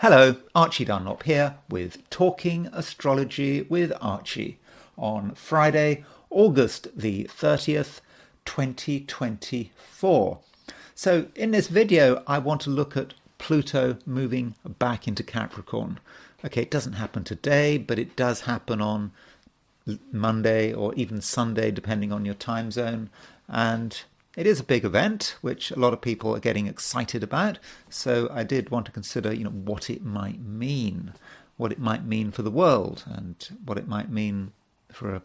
Hello, Archie Dunlop here with Talking Astrology with Archie on Friday, August the 30th, 2024. So in this video, I want to look at Pluto moving back into Capricorn. Okay, it doesn't happen today, but it does happen on Monday or even Sunday, depending on your time zone. And it is a big event, which a lot of people are getting excited about. So I did want to consider, what it might mean for the world, and what it might mean for a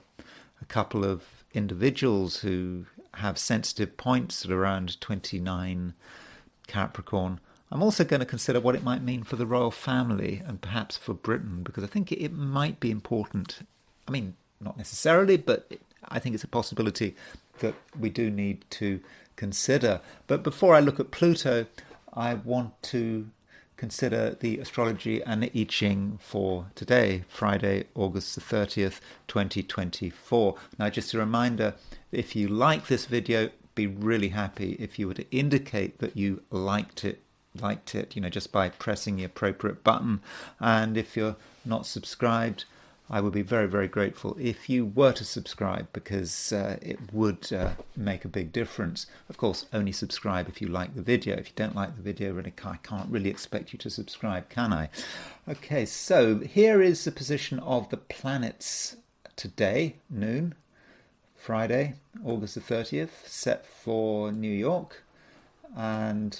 couple of individuals who have sensitive points at around 29 Capricorn. I'm also going to consider what it might mean for the royal family and perhaps for Britain, because I think it might be important. I mean, not necessarily, but I think it's a possibility that we do need to consider. But before I look at Pluto, I want to consider the astrology and the I Ching for today, Friday, August the 30th, 2024. Now, just a reminder, if you like this video, be really happy if you were to indicate that you liked it, just by pressing the appropriate button. And if you're not subscribed, I would be very, very grateful if you were to subscribe, because it would make a big difference. Of course, only subscribe if you like the video. If you don't like the video, really, I can't really expect you to subscribe, can I? Okay, so here is the position of the planets today, noon, Friday, August the 30th, set for New York. And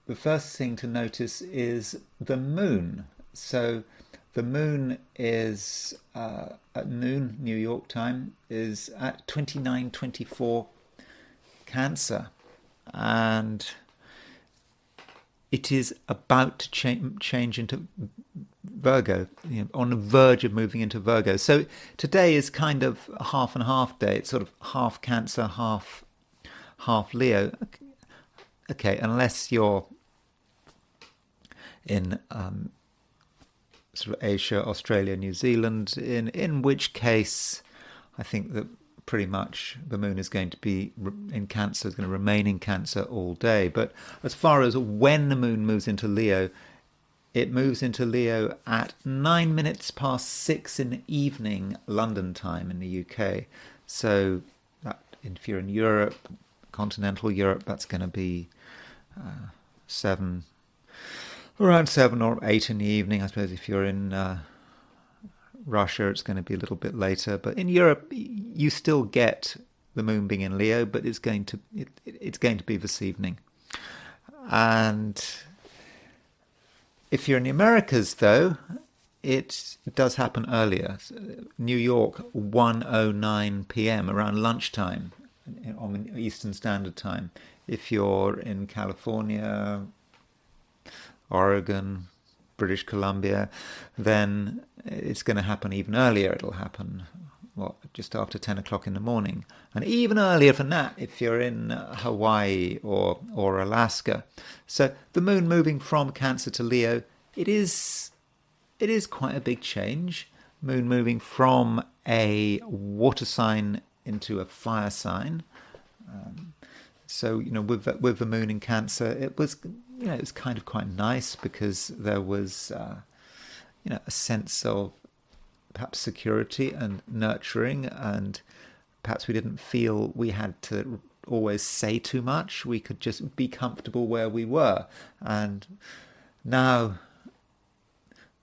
the first thing to notice is the moon. So the moon is at noon, New York time, is at 29:24 Cancer. And it is about to change into Virgo, on the verge of moving into Virgo. So today is kind of a half and half day. It's sort of half Cancer, half Leo. Okay, unless you're in sort of Asia, Australia, New Zealand, in which case I think that pretty much the moon is going to be in Cancer, is going to remain in Cancer all day. But as far as when the moon moves into Leo, it moves into Leo at 6 in the evening, London time in the UK. So that, if you're in Europe, continental Europe, that's going to be around 7 or 8 in the evening. I suppose if you're in Russia, it's going to be a little bit later. But in Europe, you still get the moon being in Leo, but it's going to be this evening. And if you're in the Americas, though, it does happen earlier. New York, 1:09 p.m., around lunchtime on Eastern Standard Time. If you're in California, Oregon, British Columbia, then it's going to happen even earlier. It'll happen, just after 10 o'clock in the morning. And even earlier than that if you're in Hawaii or Alaska. So the moon moving from Cancer to Leo, it is quite a big change. Moon moving from a water sign into a fire sign. So, with the moon in Cancer, it was kind of quite nice, because there was, a sense of perhaps security and nurturing, and perhaps we didn't feel we had to always say too much. We could just be comfortable where we were. And now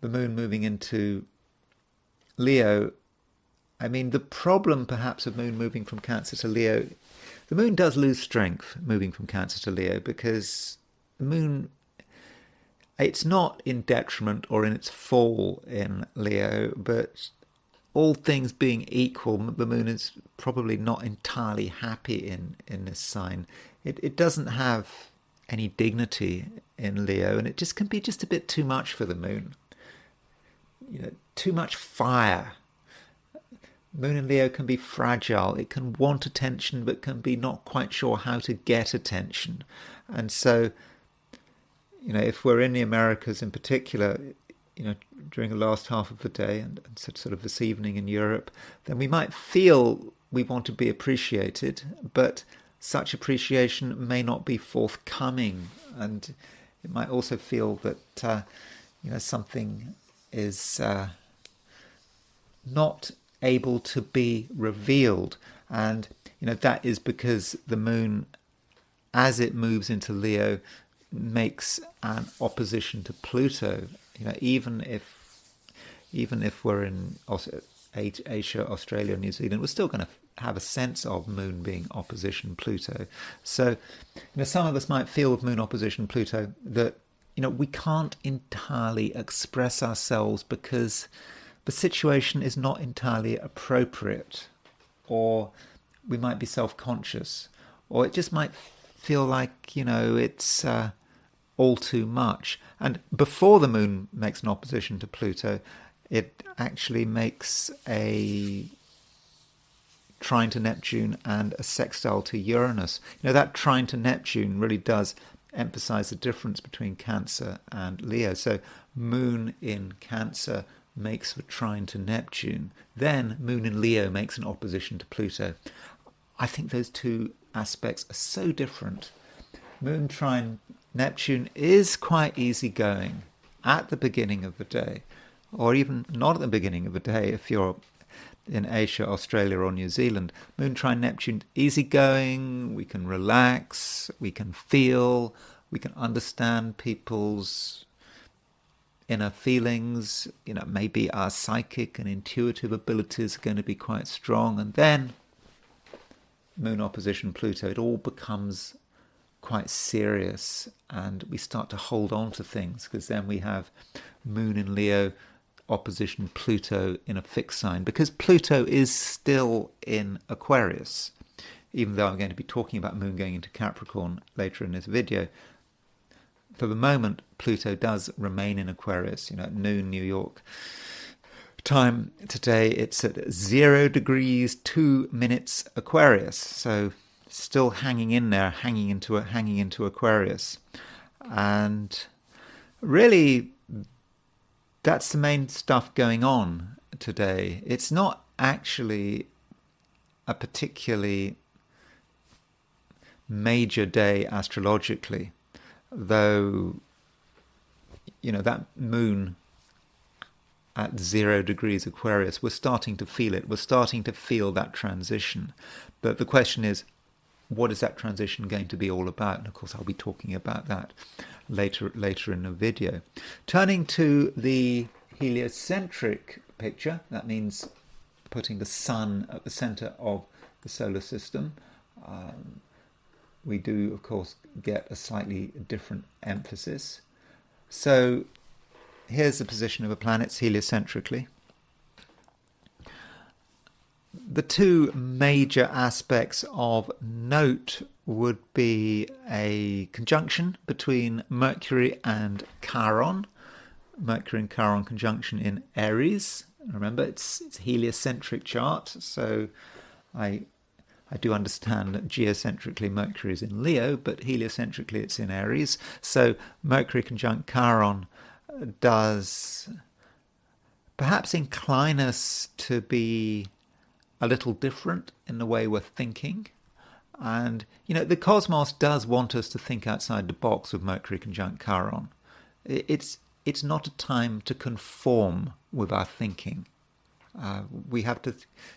the moon moving into Leo, I mean, the problem perhaps of moon moving from Cancer to Leo, the moon does lose strength moving from Cancer to Leo, because the moon, it's not in detriment or in its fall in Leo, but all things being equal, the moon is probably not entirely happy in this sign. It doesn't have any dignity in Leo, and it just can be just a bit too much for the moon. Too much fire. Moon in Leo can be fragile. It can want attention, but can be not quite sure how to get attention. And so, if we're in the Americas in particular, during the last half of the day and sort of this evening in Europe, then we might feel we want to be appreciated, but such appreciation may not be forthcoming. And it might also feel that something is not able to be revealed, and that is because the moon, as it moves into Leo, makes an opposition to Pluto. Even if we're in Asia, Australia, New Zealand, we're still going to have a sense of moon being opposition Pluto. So some of us might feel with moon opposition Pluto that we can't entirely express ourselves because the situation is not entirely appropriate, or we might be self-conscious, or it just might feel like it's all too much. And before the moon makes an opposition to Pluto, it actually makes a trine to Neptune and a sextile to Uranus. That trine to Neptune really does emphasize the difference between Cancer and Leo. So moon in Cancer makes a trine to Neptune, then moon in Leo makes an opposition to Pluto. I think those two aspects are so different. Moon trine Neptune is quite easygoing at the beginning of the day, or even not at the beginning of the day if you're in Asia, Australia or New Zealand. Moon trine Neptune, easygoing, we can relax, we can feel, we can understand people's inner feelings, maybe our psychic and intuitive abilities are going to be quite strong. And then moon opposition Pluto, it all becomes quite serious, and we start to hold on to things, because then we have moon in Leo opposition Pluto in a fixed sign, because Pluto is still in Aquarius, even though I'm going to be talking about moon going into Capricorn later in this video. For the moment, Pluto does remain in Aquarius. At noon New York time today, it's at 0 degrees 2 minutes Aquarius, so still hanging in there, hanging into Aquarius. And really, that's the main stuff going on today. It's not actually a particularly major day astrologically, though that moon at 0 degrees Aquarius, we're starting to feel it. We're starting to feel that transition. But the question is, what is that transition going to be all about? And of course, I'll be talking about that later in the video. Turning to the heliocentric picture, that means putting the sun at the center of the solar system. We do, of course, get a slightly different emphasis. So here's the position of the planets heliocentrically. The two major aspects of note would be a conjunction between Mercury and Chiron. Mercury and Chiron conjunction in Aries. Remember, it's a heliocentric chart, so I do understand that geocentrically Mercury is in Leo, but heliocentrically it's in Aries. So Mercury conjunct Chiron does perhaps incline us to be a little different in the way we're thinking. And, the cosmos does want us to think outside the box with Mercury conjunct Chiron. It's not a time to conform with our thinking. We have to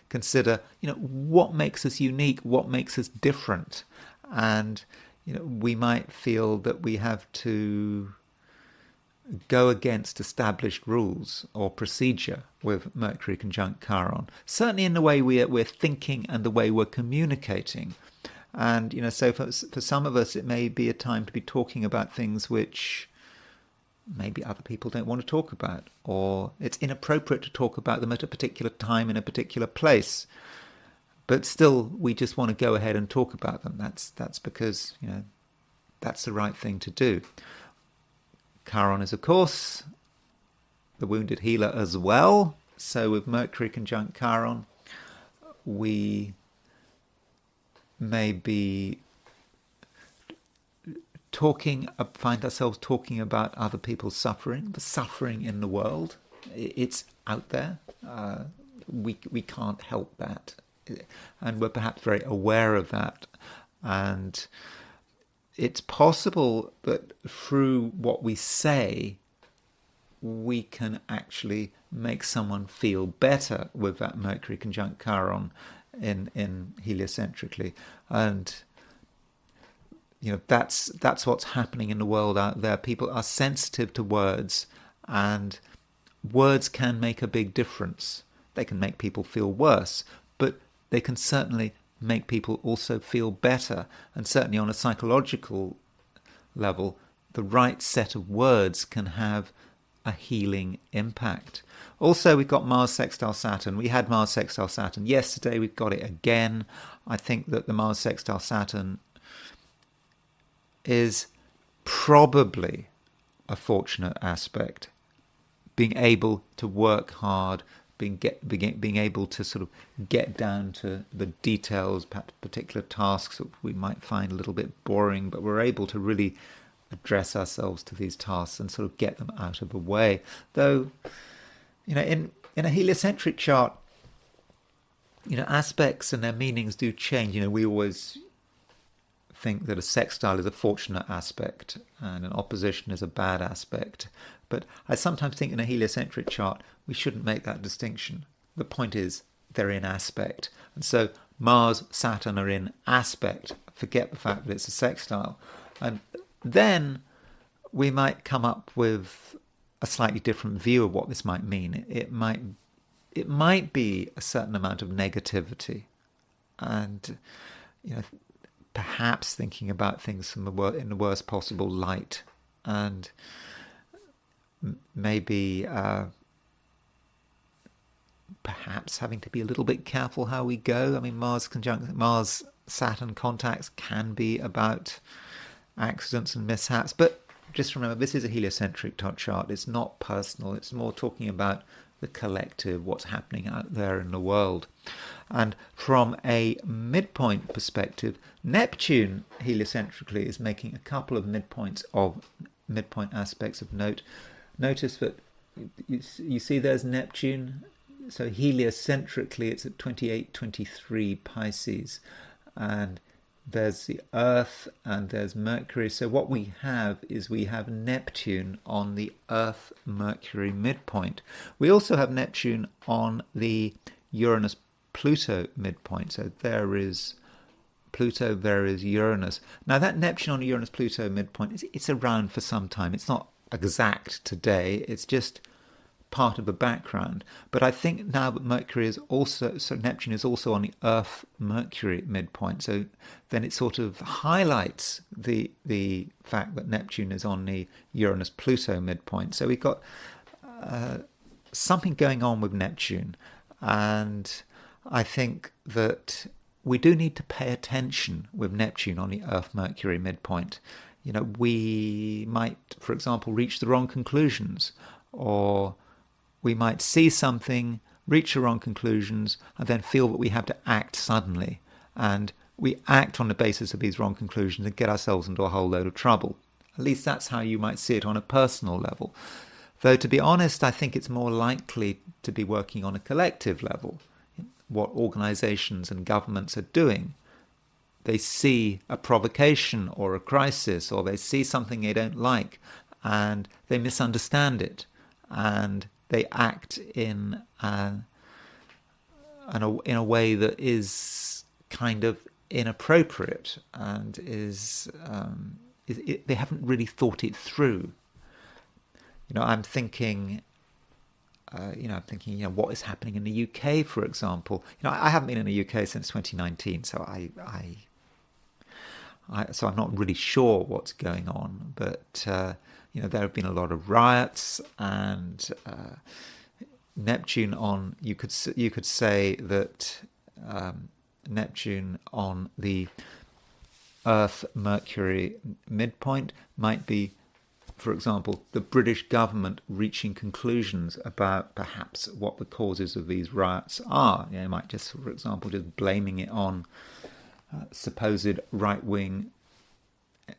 consider, what makes us unique, what makes us different. And, we might feel that we have to go against established rules or procedure with Mercury conjunct Chiron. Certainly in the way we're thinking and the way we're communicating. And, so for some of us, it may be a time to be talking about things which maybe other people don't want to talk about, or it's inappropriate to talk about them at a particular time in a particular place. But still, we just want to go ahead and talk about them. That's because, that's the right thing to do. Chiron is, of course, the wounded healer as well. So with Mercury conjunct Chiron, we may be find ourselves talking about other people's suffering, the suffering in the world. It's out there. We can't help that. And we're perhaps very aware of that. And it's possible that through what we say, we can actually make someone feel better with that Mercury conjunct Chiron in heliocentrically. And that's what's happening in the world out there. People are sensitive to words, and words can make a big difference. They can make people feel worse, but they can certainly make people also feel better. And certainly on a psychological level, the right set of words can have a healing impact. Also, we've got Mars sextile Saturn. We had Mars sextile Saturn yesterday. We've got it again. I think that the Mars sextile Saturn is probably a fortunate aspect. Being able to work hard, being able to sort of get down to the details, perhaps particular tasks that we might find a little bit boring, but we're able to really address ourselves to these tasks and sort of get them out of the way. Though, in a heliocentric chart, aspects and their meanings do change. We always think that a sextile is a fortunate aspect and an opposition is a bad aspect. But I sometimes think in a heliocentric chart, we shouldn't make that distinction. The point is, they're in aspect. And so Mars, Saturn are in aspect. Forget the fact that it's a sextile. And then we might come up with a slightly different view of what this might mean. It might be a certain amount of negativity, and perhaps thinking about things in the worst possible light, and maybe perhaps having to be a little bit careful how we go. I mean, Mars Saturn contacts can be about accidents and mishaps, but just remember, this is a heliocentric chart. It's not personal. It's more talking about the collective, what's happening out there in the world. And from a midpoint perspective, Neptune heliocentrically is making a couple of midpoint aspects of note. Notice that you see there's Neptune. So heliocentrically it's at 28-23 Pisces, and there's the Earth and there's Mercury. So what we have is Neptune on the Earth-Mercury midpoint. We also have Neptune on the Uranus-Pluto midpoint. So there is Pluto, there is Uranus. Now that Neptune on the Uranus-Pluto midpoint, it's around for some time. It's not exact today. It's just part of the background. But I think now that Neptune is also on the Earth-Mercury midpoint, so then it sort of highlights the fact that Neptune is on the Uranus-Pluto midpoint. So we've got something going on with Neptune, and I think that we do need to pay attention with Neptune on the Earth-Mercury midpoint. We might, for example, reach the wrong conclusions, or we might see something, reach the wrong conclusions, and then feel that we have to act suddenly. And we act on the basis of these wrong conclusions and get ourselves into a whole load of trouble. At least that's how you might see it on a personal level. Though, to be honest, I think it's more likely to be working on a collective level. What organizations and governments are doing. They see a provocation or a crisis, or they see something they don't like, and they misunderstand it, and they act in a way that is kind of inappropriate, and they haven't really thought it through. I'm thinking, what is happening in the UK, for example. I haven't been in the UK since 2019, so so I'm not really sure what's going on, but there have been a lot of riots, and Neptune on. You could say that Neptune on the Earth-Mercury midpoint might be, for example, the British government reaching conclusions about perhaps what the causes of these riots are. It might just, for example, just blaming it on supposed right-wing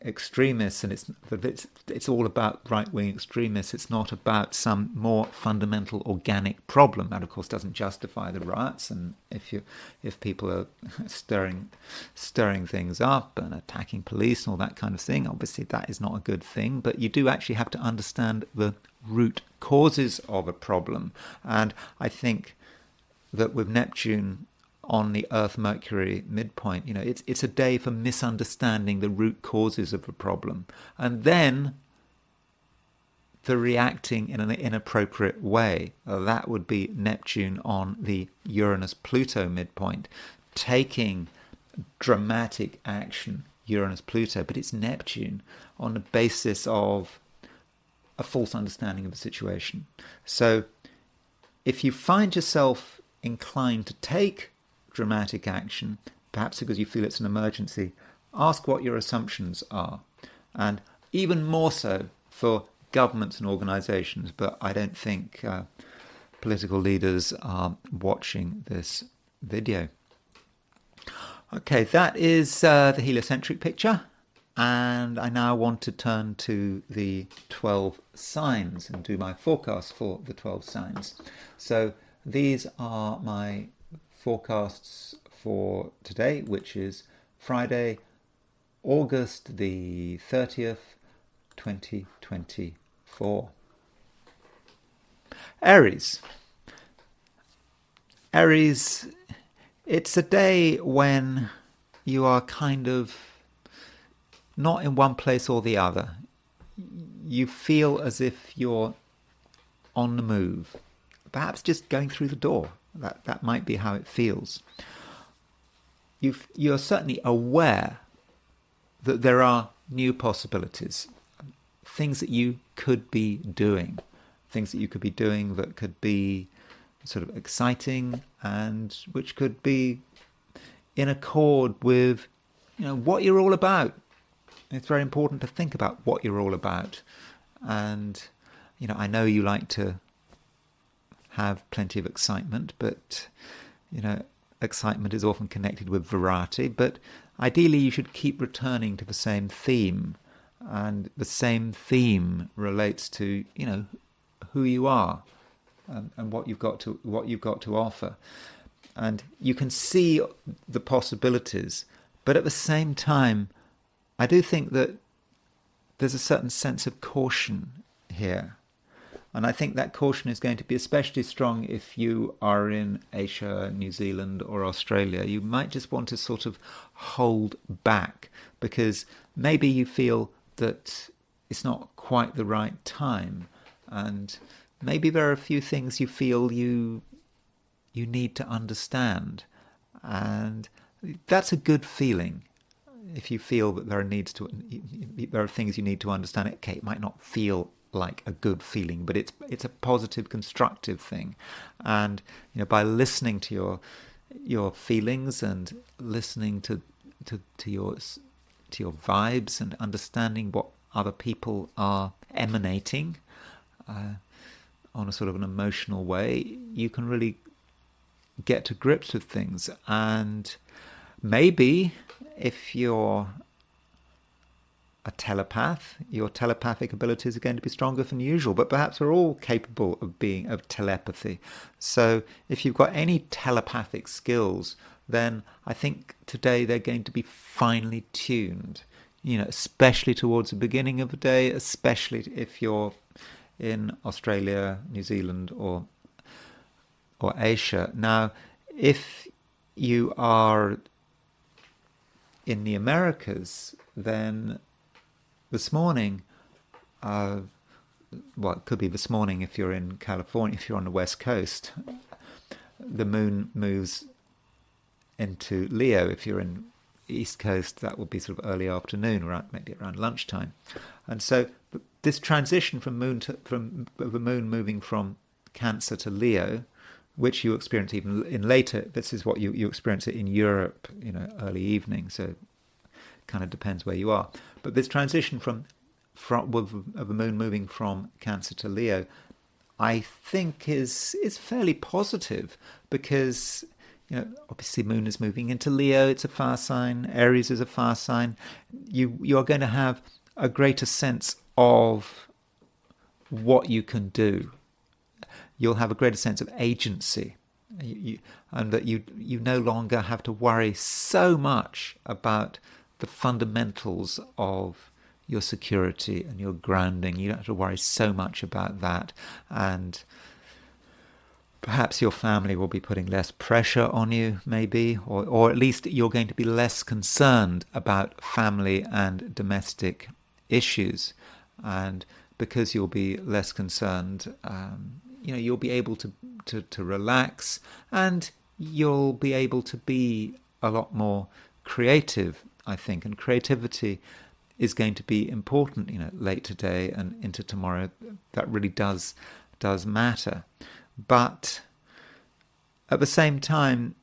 extremists, and it's all about right-wing extremists. It's not about some more fundamental organic problem. That, of course, doesn't justify the riots. And if people are stirring things up and attacking police and all that kind of thing, obviously that is not a good thing. But you do actually have to understand the root causes of a problem. And I think that with Neptune on the Earth-Mercury midpoint, it's a day for misunderstanding the root causes of a problem, and then for reacting in an inappropriate way. That would be Neptune on the Uranus-Pluto midpoint, taking dramatic action, Uranus-Pluto, but it's Neptune on the basis of a false understanding of a situation. So if you find yourself inclined to take dramatic action, perhaps because you feel it's an emergency, ask what your assumptions are. And even more so for governments and organizations, but I don't think political leaders are watching this video. Okay, that is the heliocentric picture, and I now want to turn to the 12 signs and do my forecast for the 12 signs. So these are my forecasts for today, which is Friday, August the 30th, 2024. Aries. Aries, it's a day when you are kind of not in one place or the other. You feel as if you're on the move, perhaps just going through the door. That might be how it feels. You're certainly aware that there are new possibilities, things that you could be doing, that could be sort of exciting and which could be in accord with what you're all about. It's very important to think about what you're all about. And I know you like to have plenty of excitement, but excitement is often connected with variety. But ideally you should keep returning to the same theme, and the same theme relates to who you are and what you've got to offer. And you can see the possibilities, but at the same time I do think that there's a certain sense of caution here. And I think that caution is going to be especially strong if you are in Asia, New Zealand or Australia. You might just want to sort of hold back because maybe you feel that it's not quite the right time. And maybe there are a few things you feel you need to understand. And that's a good feeling. If you feel that there are things you need to understand, okay, it might not feel like a good feeling, but it's a positive, constructive thing. And by listening to your feelings and listening to your vibes and understanding what other people are emanating on a sort of an emotional way, you can really get to grips with things. And maybe if you're a telepath, your telepathic abilities are going to be stronger than usual, but perhaps we're all capable of telepathy. So if you've got any telepathic skills, then I think today they're going to be finely tuned, especially towards the beginning of the day, especially if you're in Australia, New Zealand or Asia. Now, if you are in the Americas, then this morning, it could be this morning if you're in California, if you're on the West Coast, the moon moves into Leo. If you're in East Coast, that will be sort of early afternoon, maybe around lunchtime. And so this transition from the moon moving from Cancer to Leo, which you experience even in later, this is what you experience it in Europe, early evening, so it kind of depends where you are. But this transition of the moon moving from Cancer to Leo, I think is fairly positive, because obviously Moon is moving into Leo, it's a fire sign, Aries is a fire sign. You are going to have a greater sense of what you can do. You'll have a greater sense of agency, and that you no longer have to worry so much about the fundamentals of your security and your grounding. You don't have to worry so much about that, and perhaps your family will be putting less pressure on you, maybe, or at least you're going to be less concerned about family and domestic issues. And because you'll be less concerned, you'll be able to relax, and you'll be able to be a lot more creative, I think. And creativity is going to be important, late today and into tomorrow. That really does matter. But at the same time,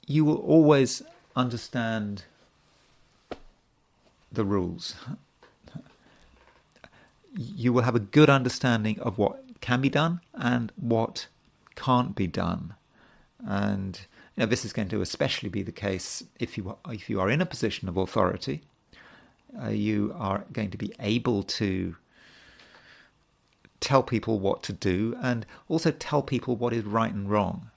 you will always understand the rules. You will have a good understanding of what can be done and what can't be done. And this is going to especially be the case if you are in a position of authority. You are going to be able to tell people what to do, and also tell people what is right and wrong.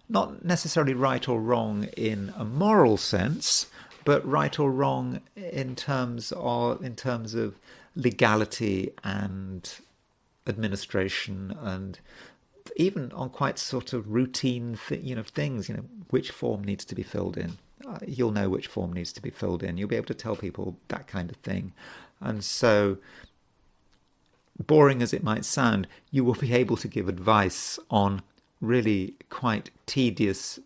Not necessarily right or wrong in a moral sense, but right or wrong in terms of legality and administration, and even on quite sort of routine things. Which form needs to be filled in. You'll know which form needs to be filled in. You'll be able to tell people that kind of thing. And so, boring as it might sound, you will be able to give advice on really quite tedious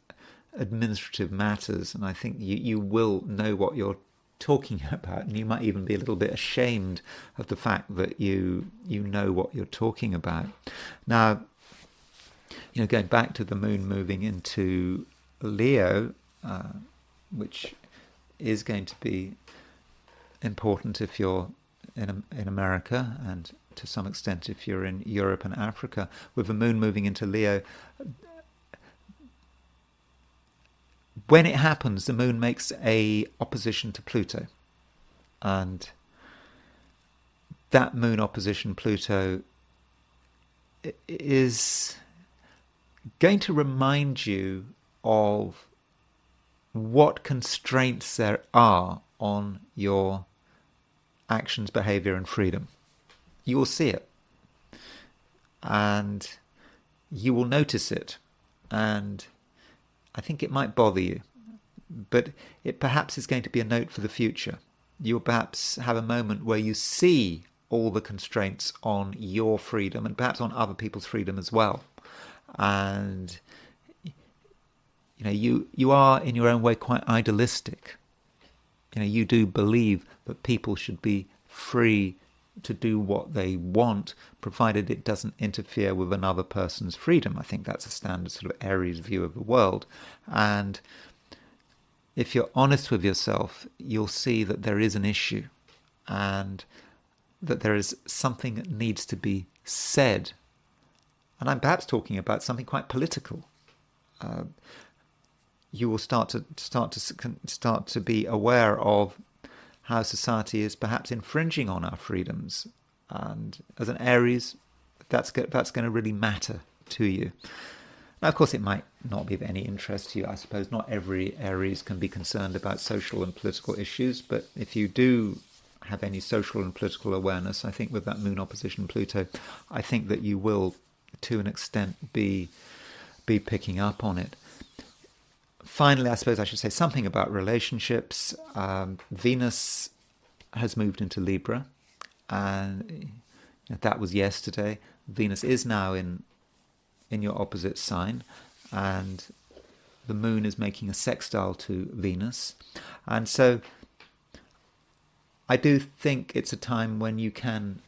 administrative matters. And I think you will know what you're talking about, and you might even be a little bit ashamed of the fact that you know what you're talking about. Now, going back to the Moon moving into Leo, which is going to be important if you're in America, and to some extent if you're in Europe and Africa. With the Moon moving into Leo, when it happens, the Moon makes a opposition to Pluto, and that Moon opposition Pluto is going to remind you of what constraints there are on your actions, behavior, and freedom. You will see it, and you will notice it, and I think it might bother you, but it perhaps is going to be a note for the future. You'll perhaps have a moment where you see all the constraints on your freedom, and perhaps on other people's freedom as well. And you are in your own way quite idealistic. You do believe that people should be free to do what they want, provided it doesn't interfere with another person's freedom. I think that's a standard sort of Aries view of the world. And if you're honest with yourself, you'll see that there is an issue, and that there is something that needs to be said. And I'm perhaps talking about something quite political. You will start to be aware of how society is perhaps infringing on our freedoms, and as an Aries, that's going to really matter to you. Now, of course, it might not be of any interest to you. I suppose not every Aries can be concerned about social and political issues, but if you do have any social and political awareness, I think with that Moon opposition Pluto, I think that you will, to an extent, be picking up on it. Finally, I suppose I should say something about relationships. Venus has moved into Libra, and that was yesterday. Venus is now in your opposite sign, and the Moon is making a sextile to Venus. And so I do think it's a time when you can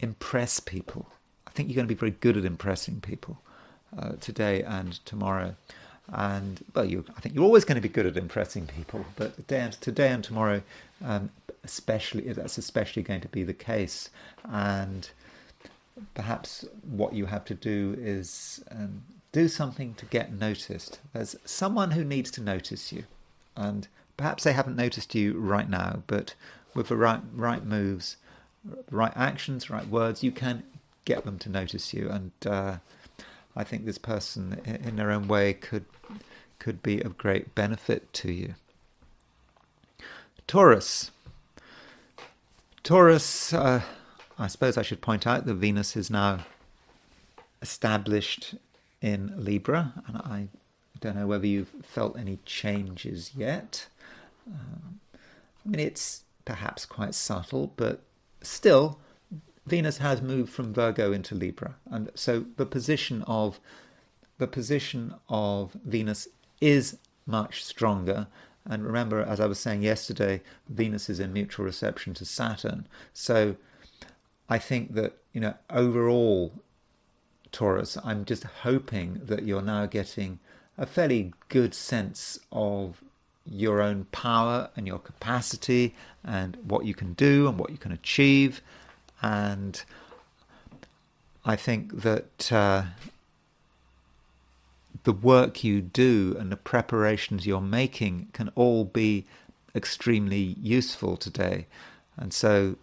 impress people. I think you're going to be very good at impressing people today and tomorrow. And I think you're always going to be good at impressing people, but today and tomorrow, that's especially going to be the case. And perhaps what you have to do is do something to get noticed. There's someone who needs to notice you, and perhaps they haven't noticed you right now, but with the right moves, right actions, right words, you can get them to notice you. And I think this person, in their own way, could be of great benefit to you. Taurus. I suppose I should point out that Venus is now established in Libra, and I don't know whether you've felt any changes yet. I mean, it's perhaps quite subtle, but still, Venus has moved from Virgo into Libra, and so the position of Venus is much stronger. And remember, as I was saying yesterday, Venus is in mutual reception to Saturn. So I think that, overall, Taurus, I'm just hoping that you're now getting a fairly good sense of your own power and your capacity and what you can do and what you can achieve. And I think that the work you do and the preparations you're making can all be extremely useful today. And so,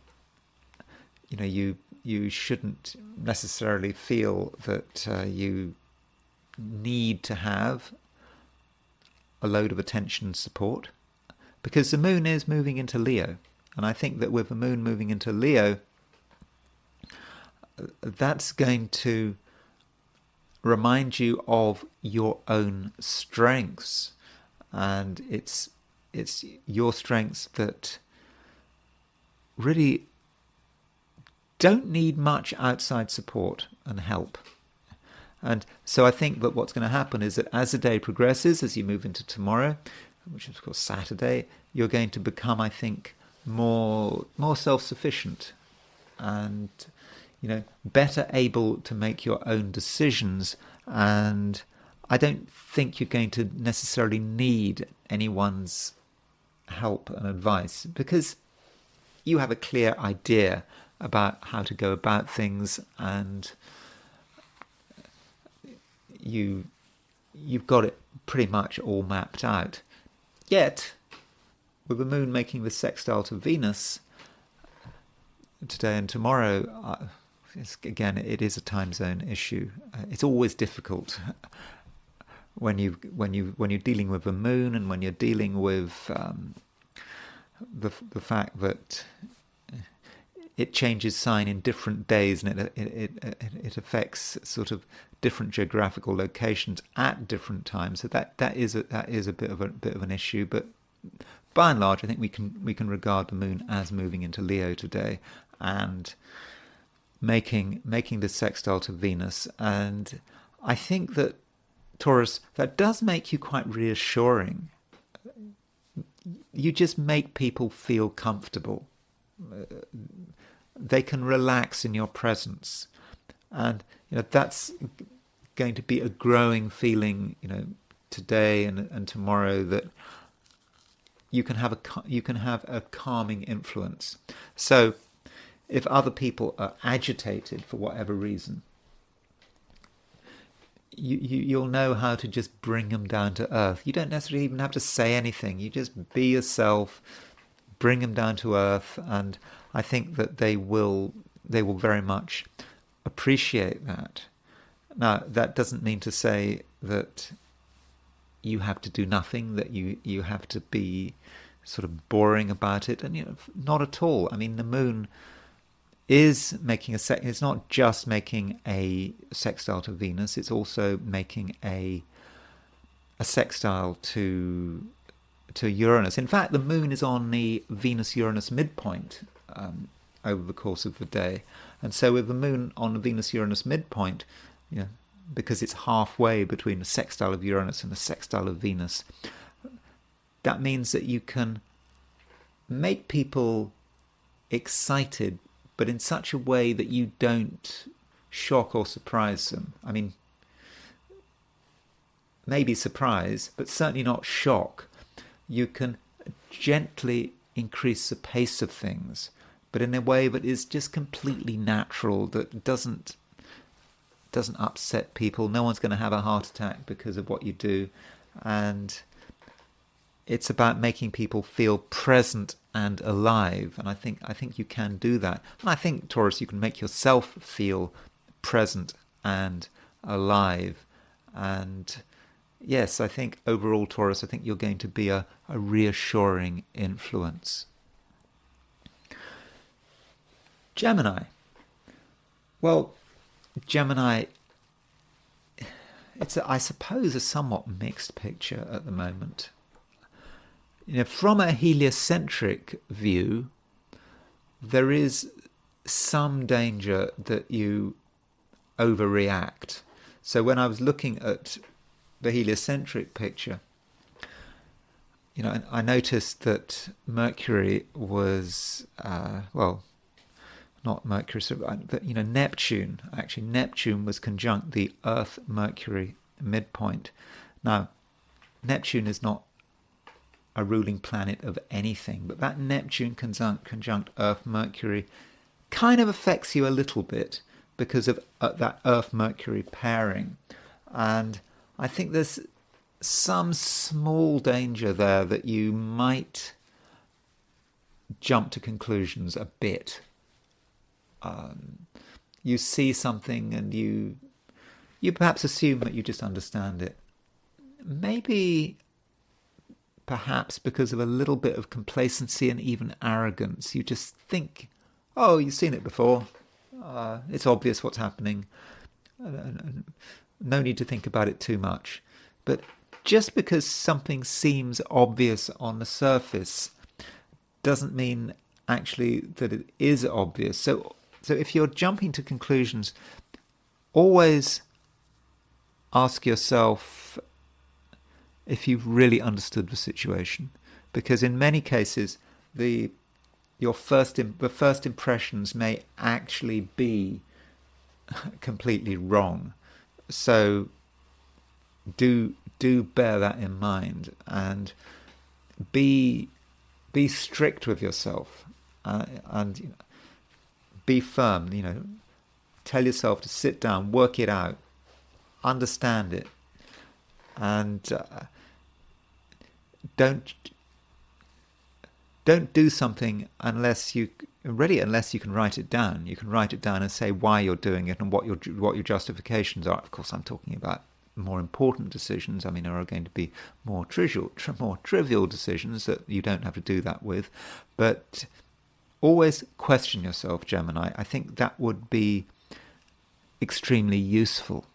you shouldn't necessarily feel that you need to have a load of attention and support, because the moon is moving into Leo. And I think that with the moon moving into Leo, that's going to remind you of your own strengths, and it's your strengths that really don't need much outside support and help. And so I think that what's going to happen is that as the day progresses, as you move into tomorrow, which is of course Saturday, you're going to become, I think, more self-sufficient and better able to make your own decisions. And I don't think you're going to necessarily need anyone's help and advice, because you have a clear idea about how to go about things, and you've got it pretty much all mapped out. Yet, with the moon making the sextile to Venus today and tomorrow, again, it is a time zone issue. It's always difficult when you're dealing with the moon, and when you're dealing with the fact that it changes sign in different days, and it affects sort of different geographical locations at different times. So that is a bit of an issue. But by and large, I think we can regard the moon as moving into Leo today and making the sextile to Venus. And I think that, Taurus, that does make you quite reassuring. You just make people feel comfortable. They can relax in your presence, and that's going to be a growing feeling, today and tomorrow, that you can have a calming influence. So, if other people are agitated for whatever reason, you'll know how to just bring them down to earth. You don't necessarily even have to say anything. You just be yourself, bring them down to earth, and I think that they will very much appreciate that. Now, that doesn't mean to say that you have to do nothing, that you have to be sort of boring about it, and not at all. I mean, the moon is making it's not just making a sextile to Venus, it's also making a sextile to Uranus. In fact, the moon is on the Venus-Uranus midpoint over the course of the day. And so with the moon on the Venus-Uranus midpoint, because it's halfway between the sextile of Uranus and the sextile of Venus, that means that you can make people excited, but in such a way that you don't shock or surprise them. I mean, maybe surprise, but certainly not shock. You can gently increase the pace of things, but in a way that is just completely natural, that doesn't doesn't upset people. No one's going to have a heart attack because of what you do. And it's about making people feel present and alive. And I think you can do that. And I think, Taurus, you can make yourself feel present and alive. And yes, I think overall, Taurus, I think you're going to be a reassuring influence. Gemini. Well, Gemini, it's, I suppose, a somewhat mixed picture at the moment. From a heliocentric view, there is some danger that you overreact. So when I was looking at the heliocentric picture, I noticed that Mercury was, not Mercury, but Neptune. Actually, Neptune was conjunct the Earth-Mercury midpoint. Now, Neptune is not a ruling planet of anything, but that Neptune conjunct Earth-Mercury kind of affects you a little bit because of that Earth-Mercury pairing. And I think there's some small danger there that you might jump to conclusions a bit. You see something and you perhaps assume that you just understand it. Maybe, perhaps because of a little bit of complacency and even arrogance, you just think, oh, you've seen it before. It's obvious what's happening. No need to think about it too much. But just because something seems obvious on the surface doesn't mean actually that it is obvious. So if you're jumping to conclusions, always ask yourself if you've really understood the situation, because in many cases the first impressions may actually be completely wrong. So do bear that in mind, and be strict with yourself, and be firm. Tell yourself to sit down, work it out, understand it, and don't do something unless you can write it down. You can write it down and say why you're doing it and what your justifications are. Of course, I'm talking about more important decisions. I mean, there are going to be more trivial decisions that you don't have to do that with. But always question yourself, Gemini. I think that would be extremely useful.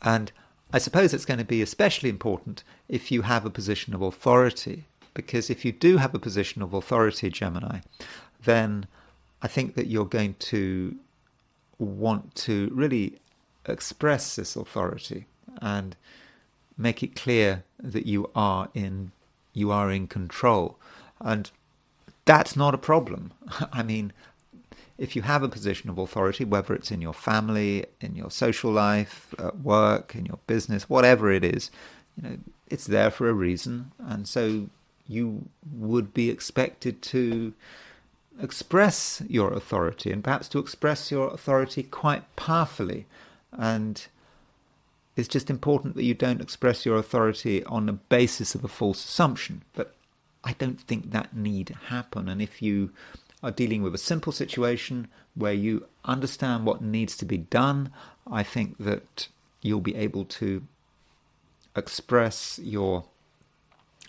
And I suppose it's going to be especially important if you have a position of authority, because if you do have a position of authority, Gemini, then I think that you're going to want to really express this authority and make it clear that you are in control. And that's not a problem. I mean, if you have a position of authority, whether it's in your family, in your social life, at work, in your business, whatever it is, it's there for a reason. And so you would be expected to express your authority, and perhaps to express your authority quite powerfully. And it's just important that you don't express your authority on the basis of a false assumption. But I don't think that need happen. And if you are dealing with a simple situation where you understand what needs to be done, I think that you'll be able to express your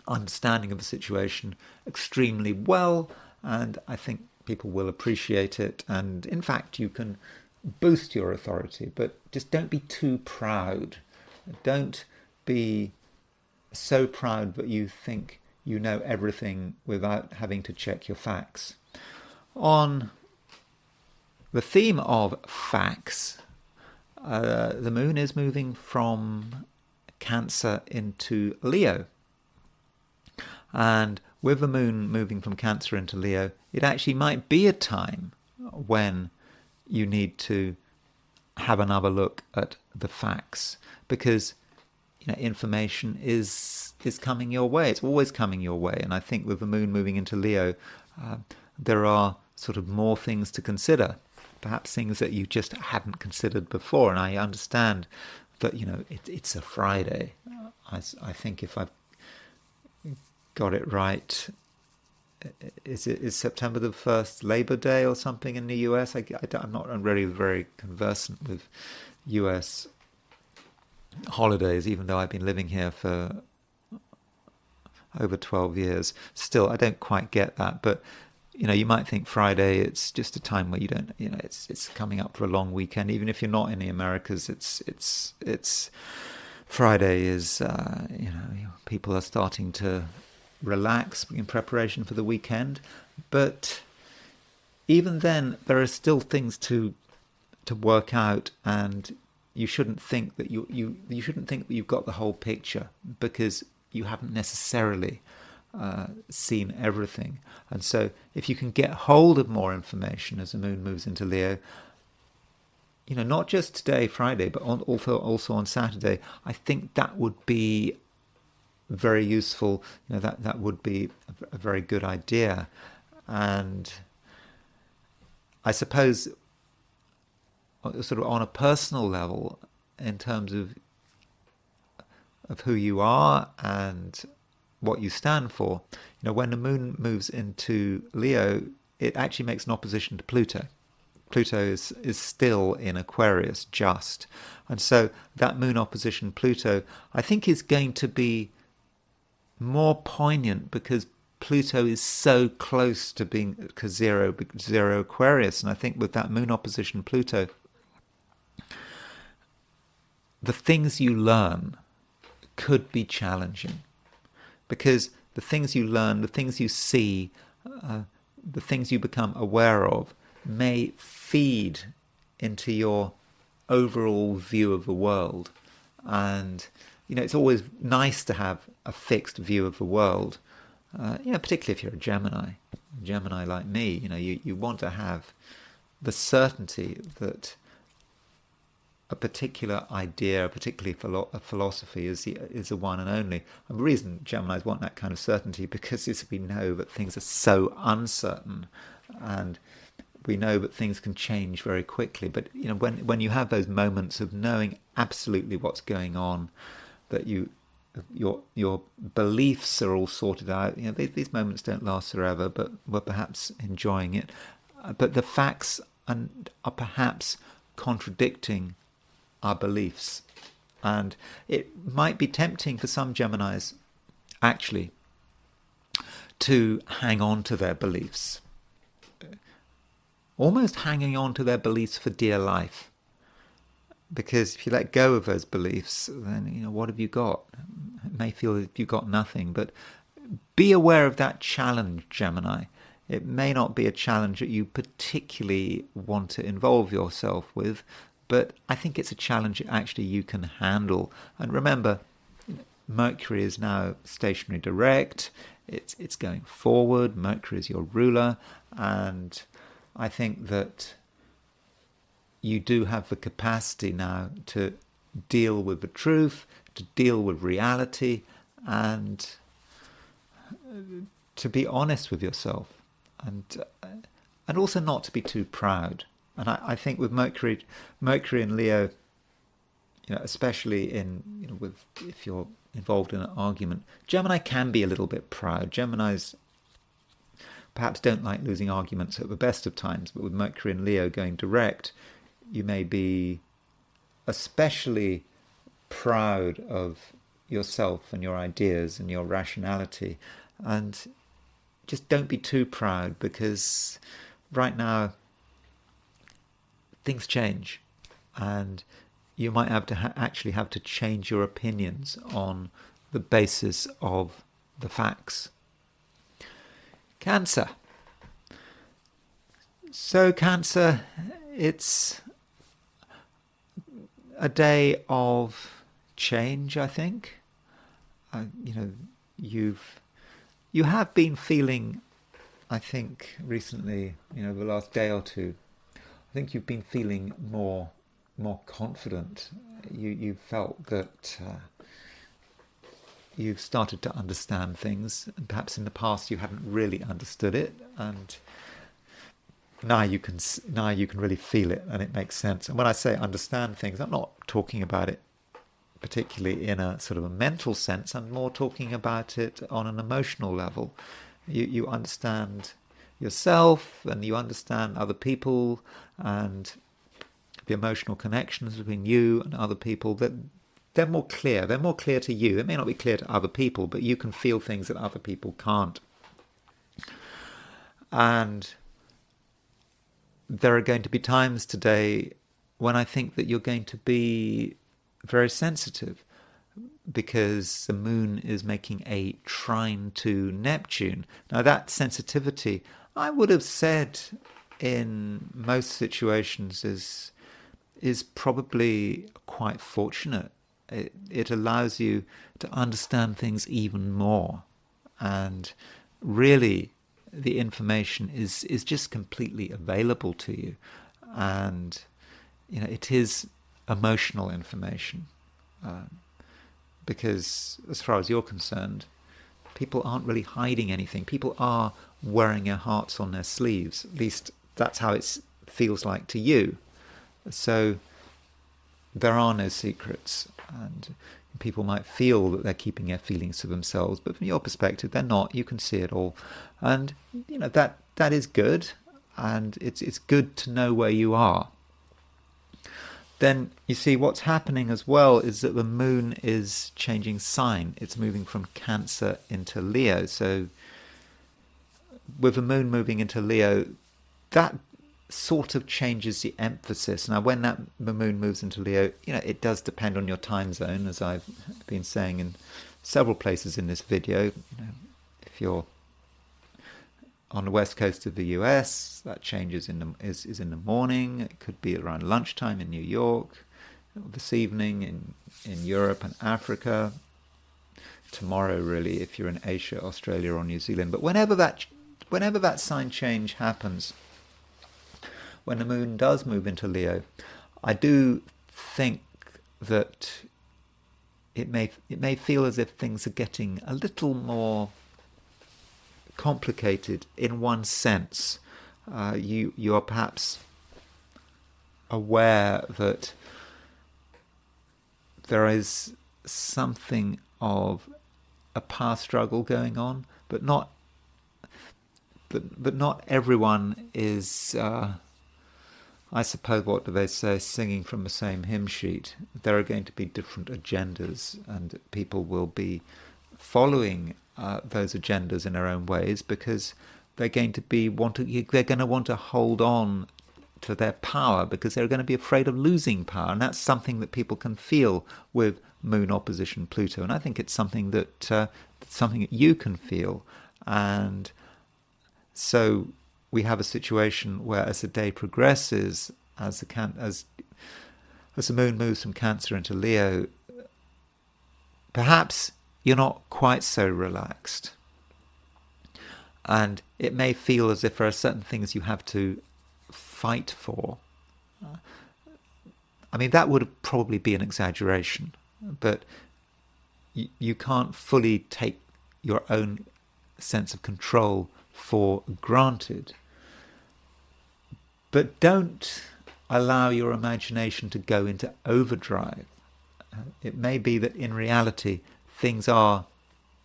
understanding of the situation extremely well, and I think people will appreciate it. And in fact, you can boost your authority, but just don't be too proud. Don't be so proud that you think you know everything without having to check your facts. On the theme of facts, the moon is moving from Cancer into Leo. And with the moon moving from Cancer into Leo, it actually might be a time when you need to have another look at the facts, because information is coming your way. It's always coming your way. And I think with the moon moving into Leo, there are sort of more things to consider. perhaps things that you just hadn't considered before. And I understand that, it's a Friday. I think if I've got it right, is September the 1st Labor Day or something in the US? I'm not really very conversant with US holidays, even though I've been living here for over 12 years. Still, I don't quite get that. But, you might think Friday, it's just a time where you don't, it's coming up for a long weekend. Even if you're not in the Americas, it's Friday is, people are starting to relax in preparation for the weekend. But even then, there are still things to work out, and you shouldn't think that you shouldn't think that you've got the whole picture, because you haven't necessarily seen everything. And so if you can get hold of more information as the moon moves into Leo, not just today, Friday, but also on Saturday, I think that would be very useful. That would be a very good idea. And I suppose sort of on a personal level, in terms of who you are and what you stand for, when the moon moves into Leo, it actually makes an opposition to Pluto. Pluto is still in Aquarius, just. And so that moon opposition Pluto, I think, is going to be more poignant because Pluto is so close to being zero Aquarius. And I think with that moon opposition Pluto, the things you learn could be challenging, because the things you learn, the things you see, the things you become aware of may feed into your overall view of the world. And, it's always nice to have a fixed view of the world, particularly if you're a Gemini like me. You want to have the certainty that a particular idea, particularly a philosophy, is the one and only. And the reason Geminis want that kind of certainty, because we know that things are so uncertain, and we know that things can change very quickly. But when you have those moments of knowing absolutely what's going on, that your beliefs are all sorted out. These moments don't last forever, but we're perhaps enjoying it. But the facts are perhaps contradicting our beliefs, and it might be tempting for some Geminis actually to hang on to their beliefs, almost hanging on to their beliefs for dear life, because if you let go of those beliefs, then what have you got? It may feel that you've got nothing. But be aware of that challenge, Gemini. It may not be a challenge that you particularly want to involve yourself with, but I think it's a challenge that actually you can handle. And remember, Mercury is now stationary direct. It's going forward. Mercury is your ruler. And I think that you do have the capacity now to deal with the truth, to deal with reality, and to be honest with yourself, and also not to be too proud. And I think with Mercury in Leo, especially if you're involved in an argument, Gemini can be a little bit proud. Geminis perhaps don't like losing arguments at the best of times, but with Mercury in Leo going direct, you may be especially proud of yourself and your ideas and your rationality. And just don't be too proud, because right now things change, and you might have to actually have to change your opinions on the basis of the facts. Cancer. So Cancer, it's a day of change, I think. You have been feeling, I think, recently, the last day or two, I think you've been feeling more confident. You felt that you've started to understand things, and perhaps in the past you hadn't really understood it, and now you can really feel it, and it makes sense. And when I say understand things, I'm not talking about it particularly in a sort of a mental sense. I'm more talking about it on an emotional level. You understand yourself, and you understand other people, and the emotional connections between you and other people, that they're more clear. They're more clear to you. It may not be clear to other people, but you can feel things that other people can't. And there are going to be times today when I think that you're going to be very sensitive, because the moon is making a trine to Neptune. Now, that sensitivity, I would have said, in most situations is probably quite fortunate. It allows you to understand things even more, and really the information is just completely available to you. And it is emotional information, because as far as you're concerned, people aren't really hiding anything. People are wearing their hearts on their sleeves. At least that's how it feels like to you. So there are no secrets, and people might feel that they're keeping their feelings to themselves, but from your perspective, they're not. You can see it all, and that is good, and it's good to know where you are. Then you see what's happening as well is that the moon is changing sign. It's moving from Cancer into Leo. So with the moon moving into Leo, that sort of changes the emphasis. Now, when the moon moves into Leo, it does depend on your time zone, as I've been saying in several places in this video. If you're on the west coast of the US, that changes is in the morning. It could be around lunchtime in New York, this evening in Europe and Africa, tomorrow really if you're in Asia, Australia or New Zealand. But whenever that sign change happens, when the moon does move into Leo, I do think that it may feel as if things are getting a little more complicated in one sense. You are perhaps aware that there is something of a power struggle going on, but not everyone is, I suppose, what do they say, singing from the same hymn sheet. There are going to be different agendas, and people will be following those agendas in their own ways, because they're going to want to hold on to their power, because they're going to be afraid of losing power, and that's something that people can feel with Moon opposition Pluto, and I think it's something that you can feel. And so we have a situation where, as the day progresses, as the moon moves from Cancer into Leo, perhaps you're not quite so relaxed, and it may feel as if there are certain things you have to fight for. I mean, that would probably be an exaggeration, but you can't fully take your own sense of control for granted. But don't allow your imagination to go into overdrive. It may be that in reality things are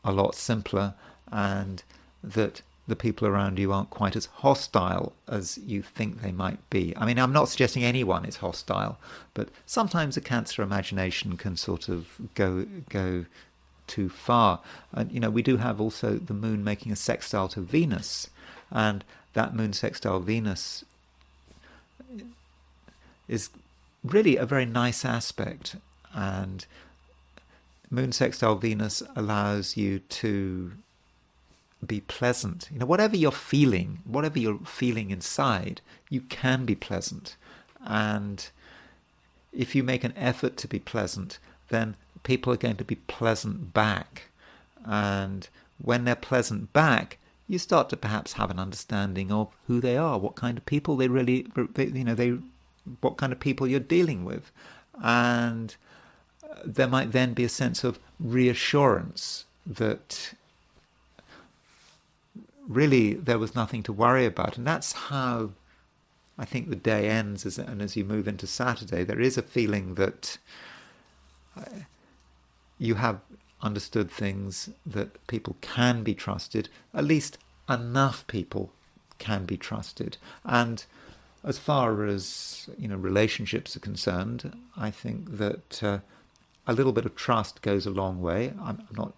a lot simpler, and that the people around you aren't quite as hostile as you think they might be. I mean, I'm not suggesting anyone is hostile, but sometimes a Cancer imagination can sort of go too far. And we do have also the moon making a sextile to Venus, and that moon sextile Venus is really a very nice aspect, and moon sextile Venus allows you to be pleasant. Whatever you're feeling inside, you can be pleasant. And if you make an effort to be pleasant, then people are going to be pleasant back. And when they're pleasant back, you start to perhaps have an understanding of who they are, what kind of people what kind of people you're dealing with. And there might then be a sense of reassurance that really there was nothing to worry about. And that's how I think the day ends, and as you move into Saturday, there is a feeling that you have understood things, that people can be trusted, at least enough people can be trusted. And as far as relationships are concerned, I think that a little bit of trust goes a long way. I'm not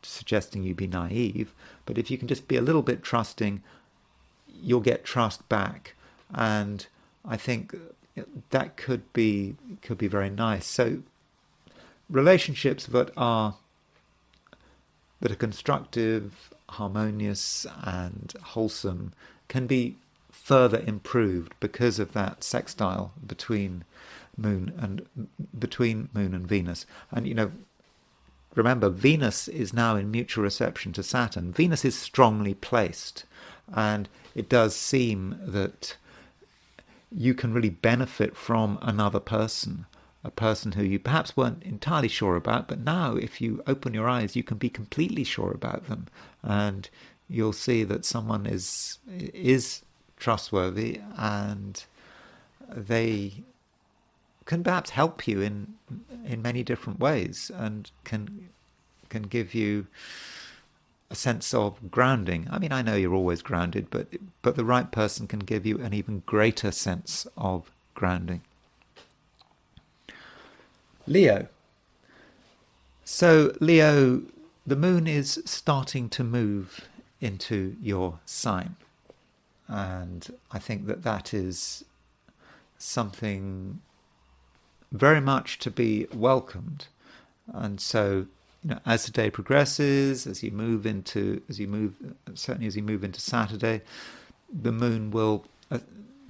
suggesting you be naive, but if you can just be a little bit trusting, you'll get trust back, and I think that could be very nice. So relationships that are constructive, harmonious, and wholesome can be further improved because of that sextile between Moon and Venus. And remember, Venus is now in mutual reception to Saturn. Venus is strongly placed, and it does seem that you can really benefit from another person, a person who you perhaps weren't entirely sure about, but now if you open your eyes, you can be completely sure about them, and you'll see that someone is trustworthy, and they can perhaps help you in many different ways, and can give you a sense of grounding. I mean, I know you're always grounded, but the right person can give you an even greater sense of grounding. Leo. So Leo, the moon is starting to move into your sign, and I think that is something very much to be welcomed. And so as the day progresses, as you move into Saturday, the moon will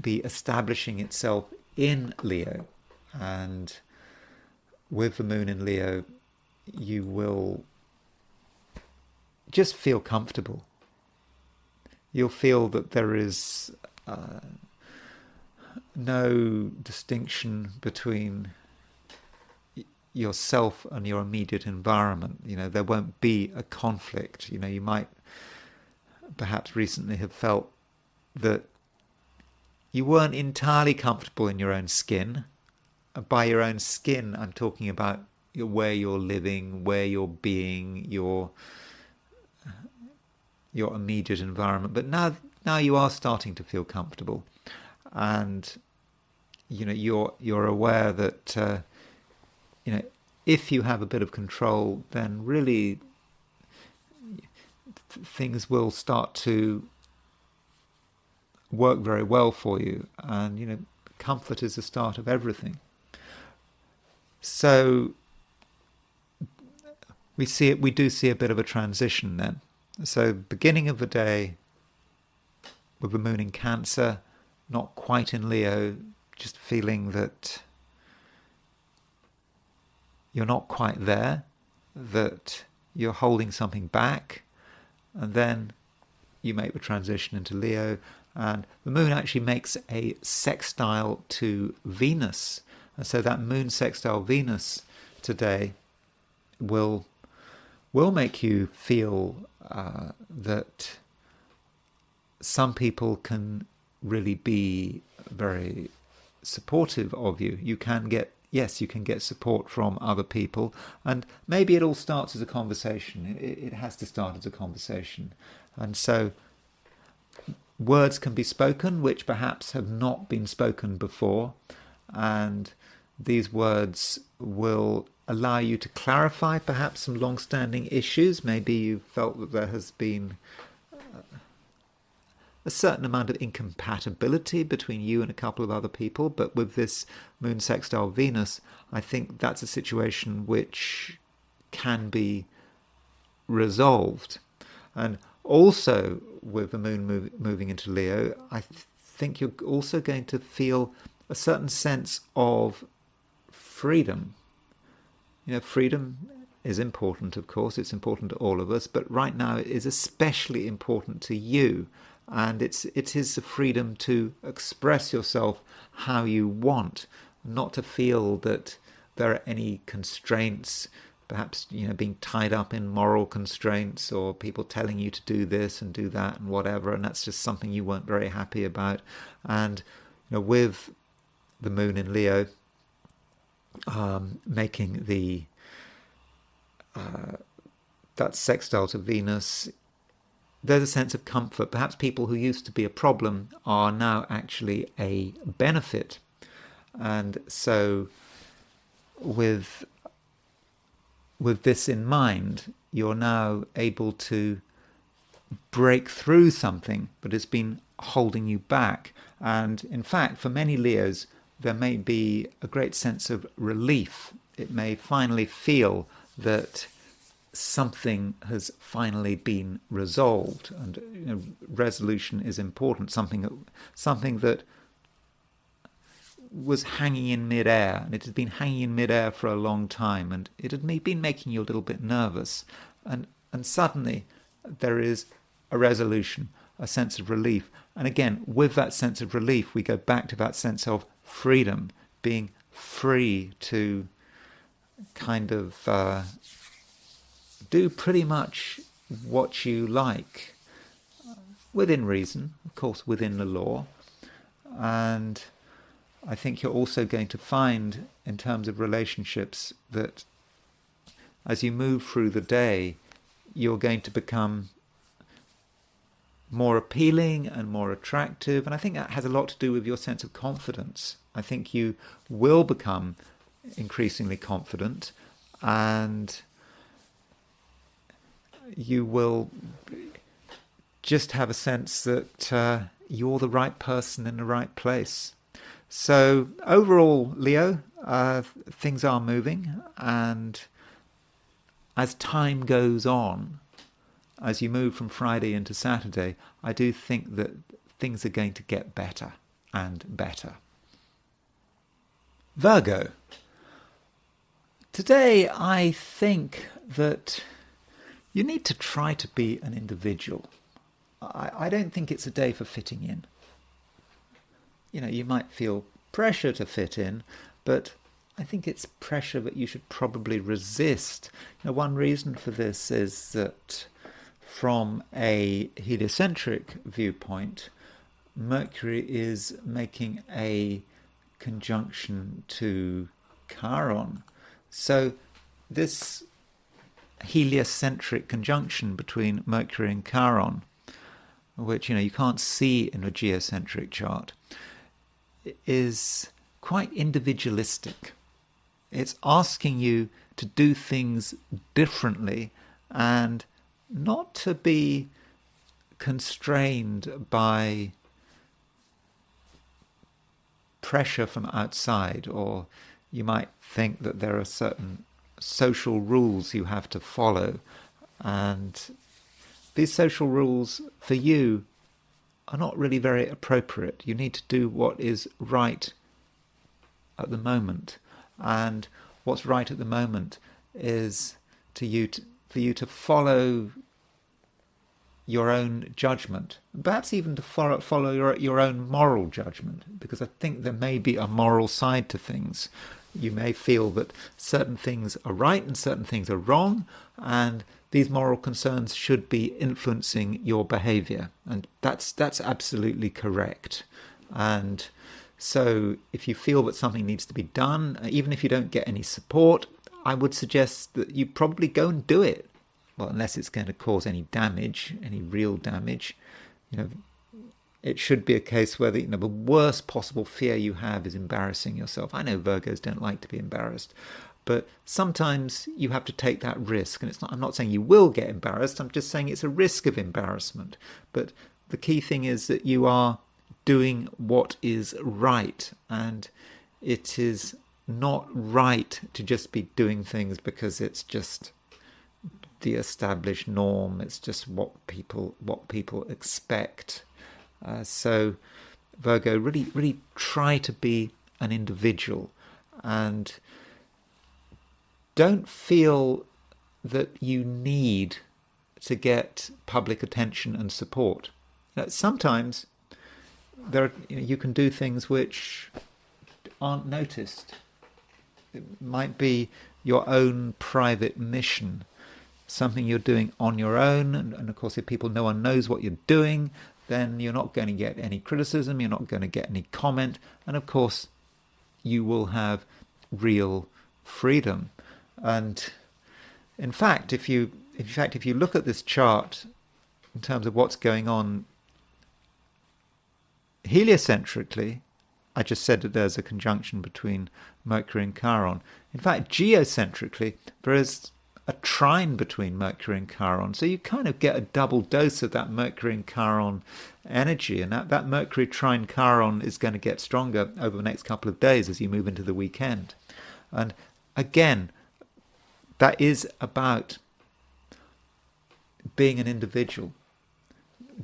be establishing itself in Leo, and with the moon in Leo, you will just feel comfortable. You'll feel that there is no distinction between yourself and your immediate environment. There won't be a conflict. You might perhaps recently have felt that you weren't entirely comfortable in your own skin. By your own skin, I'm talking about where you're living, where you're being, your immediate environment. But now you are starting to feel comfortable, and you're aware that if you have a bit of control, then really things will start to work very well for you, and comfort is the start of everything. So we do see a bit of a transition then. So beginning of the day with the moon in Cancer, not quite in Leo, just feeling that you're not quite there, that you're holding something back, and then you make the transition into Leo, and the moon actually makes a sextile to Venus. And so that moon sextile Venus today will make you feel that some people can really be very supportive of you. You can get support from other people, and maybe it all starts as a conversation. It has to start as a conversation, and so words can be spoken which perhaps have not been spoken before, and these words will allow you to clarify perhaps some long-standing issues. Maybe you felt that there has been a certain amount of incompatibility between you and a couple of other people, but with this moon sextile Venus, I think that's a situation which can be resolved. And also with the moon moving into Leo, I think you're also going to feel a certain sense of freedom. Freedom is important, of course. It's important to all of us, but right now it is especially important to you. And it is the freedom to express yourself how you want, not to feel that there are any constraints, perhaps being tied up in moral constraints, or people telling you to do this and do that and whatever, and that's just something you weren't very happy about. And with the moon in Leo, making that sextile to Venus, there's a sense of comfort. Perhaps people who used to be a problem are now actually a benefit. And so with this in mind, you're now able to break through something that has been holding you back. And in fact, for many Leos, there may be a great sense of relief. It may finally feel that something has finally been resolved, and resolution is important. Something that was hanging in midair, and it had been hanging in midair for a long time, and it had been making you a little bit nervous, and suddenly there is a resolution, a sense of relief. And again, with that sense of relief, we go back to that sense of freedom, being free to kind of do pretty much what you like, within reason, of course, within the law. And I think you're also going to find, in terms of relationships, that as you move through the day, you're going to become more appealing and more attractive. And I think that has a lot to do with your sense of confidence. I think you will become increasingly confident, and you will just have a sense that you're the right person in the right place. So overall, Leo, things are moving, and as time goes on, as you move from Friday into Saturday, I do think that things are going to get better and better. Virgo. Today, I think that you need to try to be an individual. I don't think it's a day for fitting in. You might feel pressure to fit in, but I think it's pressure that you should probably resist. One reason for this is that from a heliocentric viewpoint, Mercury is making a conjunction to Chiron. So this heliocentric conjunction between Mercury and Chiron, which you can't see in a geocentric chart, is quite individualistic. It's asking you to do things differently and not to be constrained by pressure from outside, or you might think that there are certain social rules you have to follow, and these social rules for you are not really very appropriate. You need to do what is right at the moment, and what's right at the moment is for you to follow your own judgment, perhaps even to follow your own moral judgment, because I think there may be a moral side to things. You may feel that certain things are right and certain things are wrong, and these moral concerns should be influencing your behavior, and that's absolutely correct. And so if you feel that something needs to be done, even if you don't get any support, I would suggest that you probably go and do it. Well, unless it's going to cause any damage, any real damage. It should be a case where the worst possible fear you have is embarrassing yourself. I know Virgos don't like to be embarrassed, but sometimes you have to take that risk. And I'm not saying you will get embarrassed, I'm just saying it's a risk of embarrassment. But the key thing is that you are doing what is right, and it is not right to just be doing things because it's just the established norm. It's just what people expect. So Virgo, really try to be an individual, and don't feel that you need to get public attention and support. Sometimes you can do things which aren't noticed. It might be your own private mission, something you're doing on your own, and of course if no one knows what you're doing, then you're not going to get any criticism, you're not going to get any comment, and of course you will have real freedom. And in fact, if you look at this chart in terms of what's going on heliocentrically, I just said that there's a conjunction between Mercury and Chiron. In fact, geocentrically, there is a trine between Mercury and Chiron. So you kind of get a double dose of that Mercury and Chiron energy. And that Mercury trine Chiron is going to get stronger over the next couple of days as you move into the weekend. And again, that is about being an individual,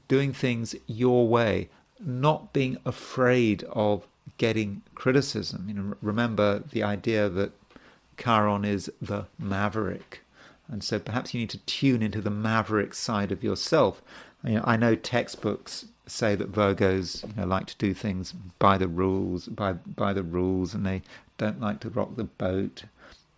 doing things your way, not being afraid of getting criticism. Remember the idea that Chiron is the maverick, and so perhaps you need to tune into the maverick side of yourself. I know textbooks say that Virgos like to do things by the rules, and they don't like to rock the boat,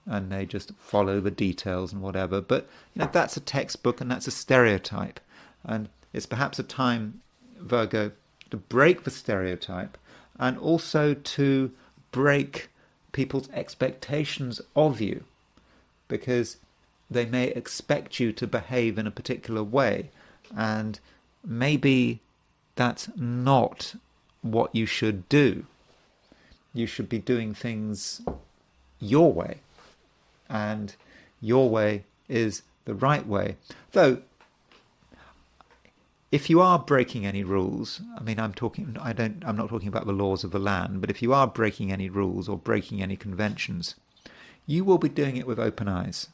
and they just follow the details and whatever. But that's a textbook, and that's a stereotype, and it's perhaps a time, Virgo, to break the stereotype, and also to break people's expectations of you, because they may expect you to behave in a particular way, and maybe that's not what you should do. You should be doing things your way, and your way is the right way. Though, if you are breaking any rules, I'm not talking about the laws of the land, but if you are breaking any rules or breaking any conventions, you will be doing it with open eyes.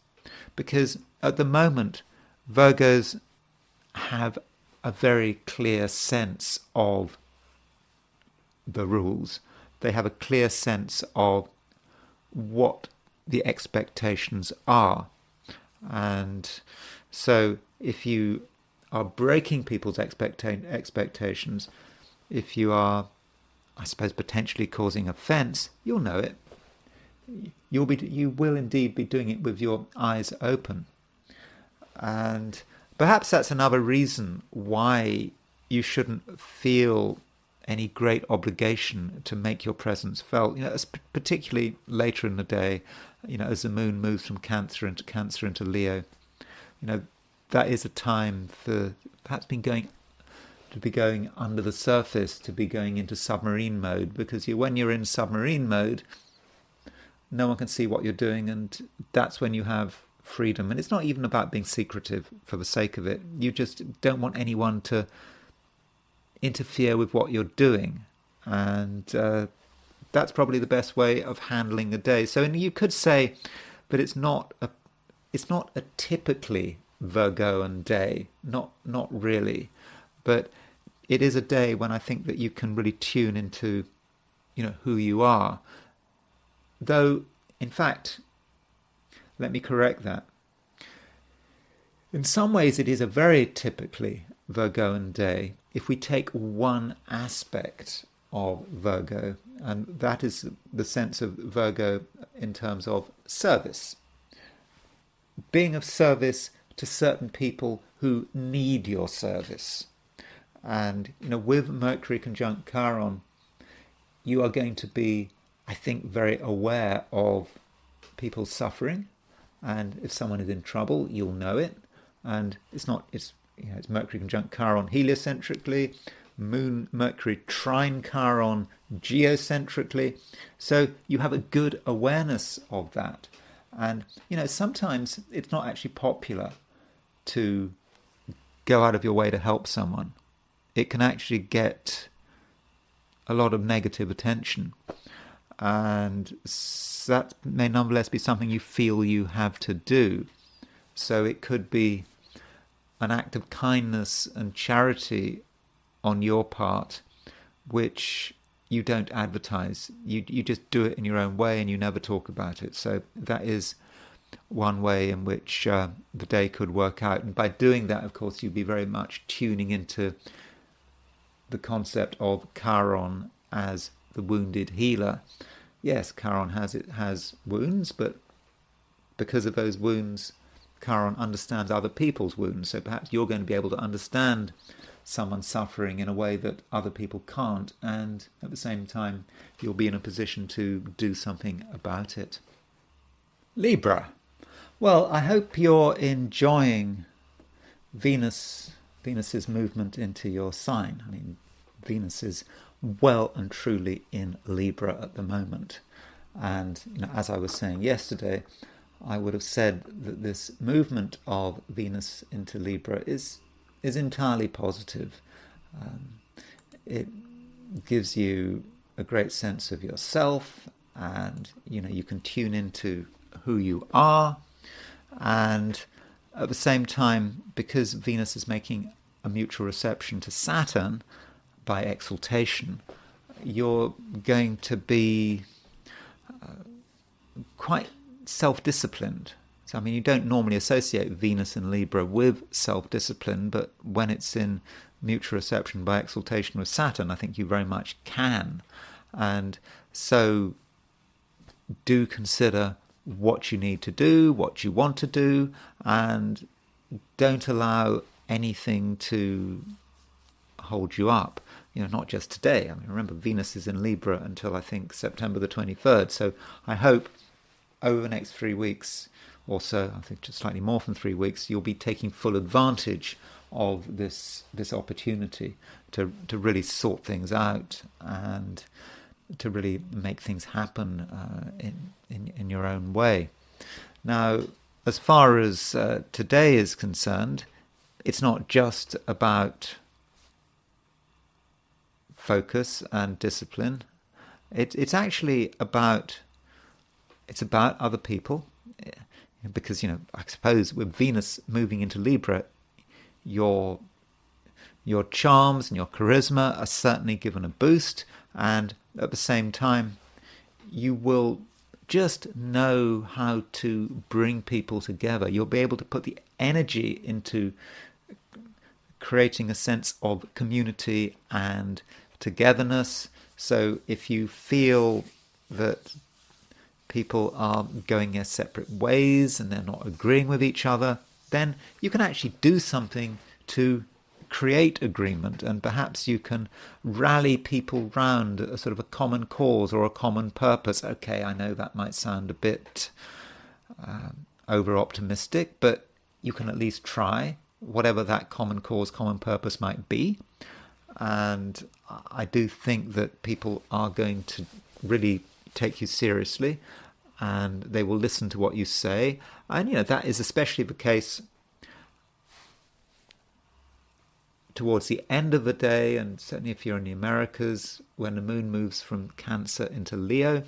Because at the moment, Virgos have a very clear sense of the rules. They have a clear sense of what the expectations are. And so if you are breaking people's expectations, if you are, I suppose, potentially causing offence, you'll know it. You will indeed be doing it with your eyes open. And perhaps that's another reason why you shouldn't feel any great obligation to make your presence felt. Particularly later in the day, as the moon moves from Cancer into Leo, that is a time for perhaps to be going under the surface, to be going into submarine mode, because when you're in submarine mode, no one can see what you're doing, and that's when you have freedom. And it's not even about being secretive for the sake of it. You just don't want anyone to interfere with what you're doing, and that's probably the best way of handling the day. So, and you could say that it's not a typically Virgoan day, not really, but it is a day when I think that you can really tune into who you are. Though, in fact, let me correct that. In some ways it is a very typically Virgoan day if we take one aspect of Virgo, and that is the sense of Virgo in terms of service. Being of service to certain people who need your service. And, with Mercury conjunct Chiron, you are going to be, I think, very aware of people's suffering. And if someone is in trouble, you'll know it. And it's Mercury conjunct Chiron heliocentrically, Mercury trine Chiron geocentrically. So you have a good awareness of that. And, sometimes it's not actually popular to go out of your way to help someone. It can actually get a lot of negative attention. And that may nonetheless be something you feel you have to do. So it could be an act of kindness and charity on your part, which you don't advertise. You just do it in your own way, and you never talk about it. So that is one way in which the day could work out. And by doing that, of course, you'd be very much tuning into the concept of Chiron as the wounded healer. Yes, Chiron has wounds, but because of those wounds, Chiron understands other people's wounds. So perhaps you're going to be able to understand someone suffering in a way that other people can't, and at the same time you'll be in a position to do something about it. Libra. Well, I hope you're enjoying Venus's movement into your sign. I mean, Venus is well and truly in Libra at the moment. And as I was saying yesterday, I would have said that this movement of Venus into Libra is entirely positive. It gives you a great sense of yourself, and you can tune into who you are. And at the same time, because Venus is making a mutual reception to Saturn by exaltation, you're going to be quite self-disciplined. So, I mean, you don't normally associate Venus and Libra with self-discipline, but when it's in mutual reception by exaltation with Saturn, I think you very much can. And so do consider what you need to do, what you want to do, and don't allow anything to hold you up. Not just today. I mean, remember, Venus is in Libra until I think September the 23rd. So I hope over the next 3 weeks or so, I think just slightly more than 3 weeks, you'll be taking full advantage of this opportunity to really sort things out and to really make things happen in your own way. Now, as far as today is concerned, it's not just about focus and discipline. It's actually about other people, because I suppose with Venus moving into Libra, your charms and your charisma are certainly given a boost, and at the same time you will just know how to bring people together. You'll be able to put the energy into creating a sense of community and togetherness. So if you feel that people are going their separate ways and they're not agreeing with each other, then you can actually do something to create agreement, and perhaps you can rally people round a sort of a common cause or a common purpose. Okay, I know that might sound a bit over-optimistic, but you can at least try, whatever that common cause, common purpose might be. And I do think that people are going to really take you seriously, and they will listen to what you say. And that is especially the case towards the end of the day, and certainly if you're in the Americas, when the moon moves from Cancer into Leo,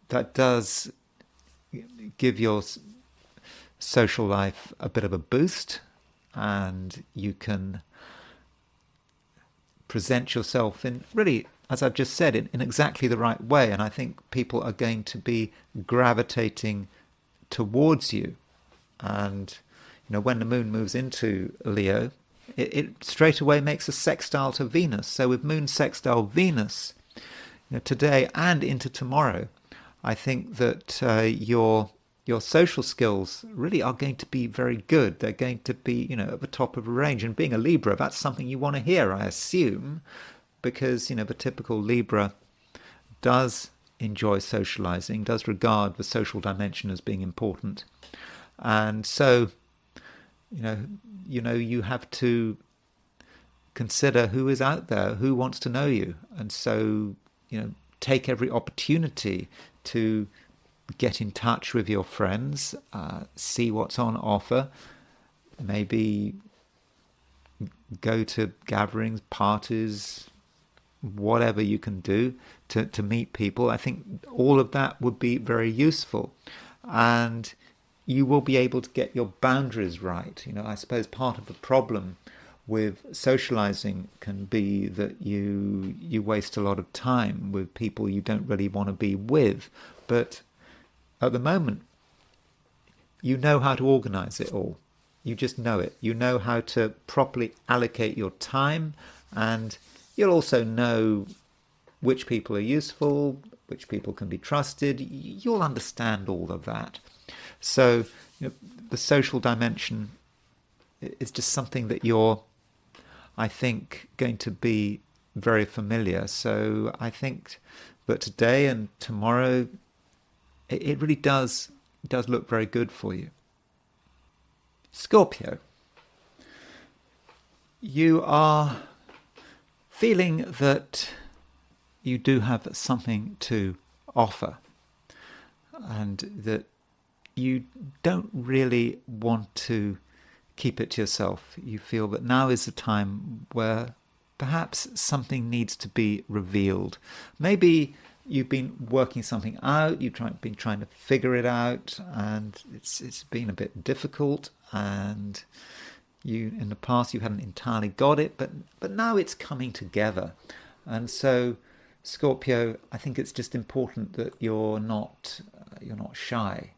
that does give your social life a bit of a boost, and you can present yourself in really, as I've just said, in exactly the right way. And I think people are going to be gravitating towards you. And when the moon moves into Leo, it straight away makes a sextile to Venus. So with moon sextile Venus, today and into tomorrow, I think that your social skills really are going to be very good. They're going to be, at the top of the range. And being a Libra, that's something you want to hear, I assume, because, the typical Libra does enjoy socializing, does regard the social dimension as being important. And so, you have to consider who is out there, who wants to know you. And so, take every opportunity to get in touch with your friends, see what's on offer, maybe go to gatherings, parties, whatever you can do to meet people. I think all of that would be very useful. And you will be able to get your boundaries right. I suppose part of the problem with socializing can be that you waste a lot of time with people you don't really want to be with. But at the moment, you know how to organize it all. You just know it. You know how to properly allocate your time, and you'll also know which people are useful, which people can be trusted. You'll understand all of that. So the social dimension is just something that you're I think, going to be very familiar. So I think that today and tomorrow, it really does look very good for you. Scorpio, you are feeling that you do have something to offer, and that you don't really want to keep it to yourself. You feel that now is the time where perhaps something needs to be revealed. Maybe you've been working something out, been trying to figure it out, and it's been a bit difficult, and in the past you hadn't entirely got it, but now it's coming together. And so, Scorpio, I think it's just important that you're not shy.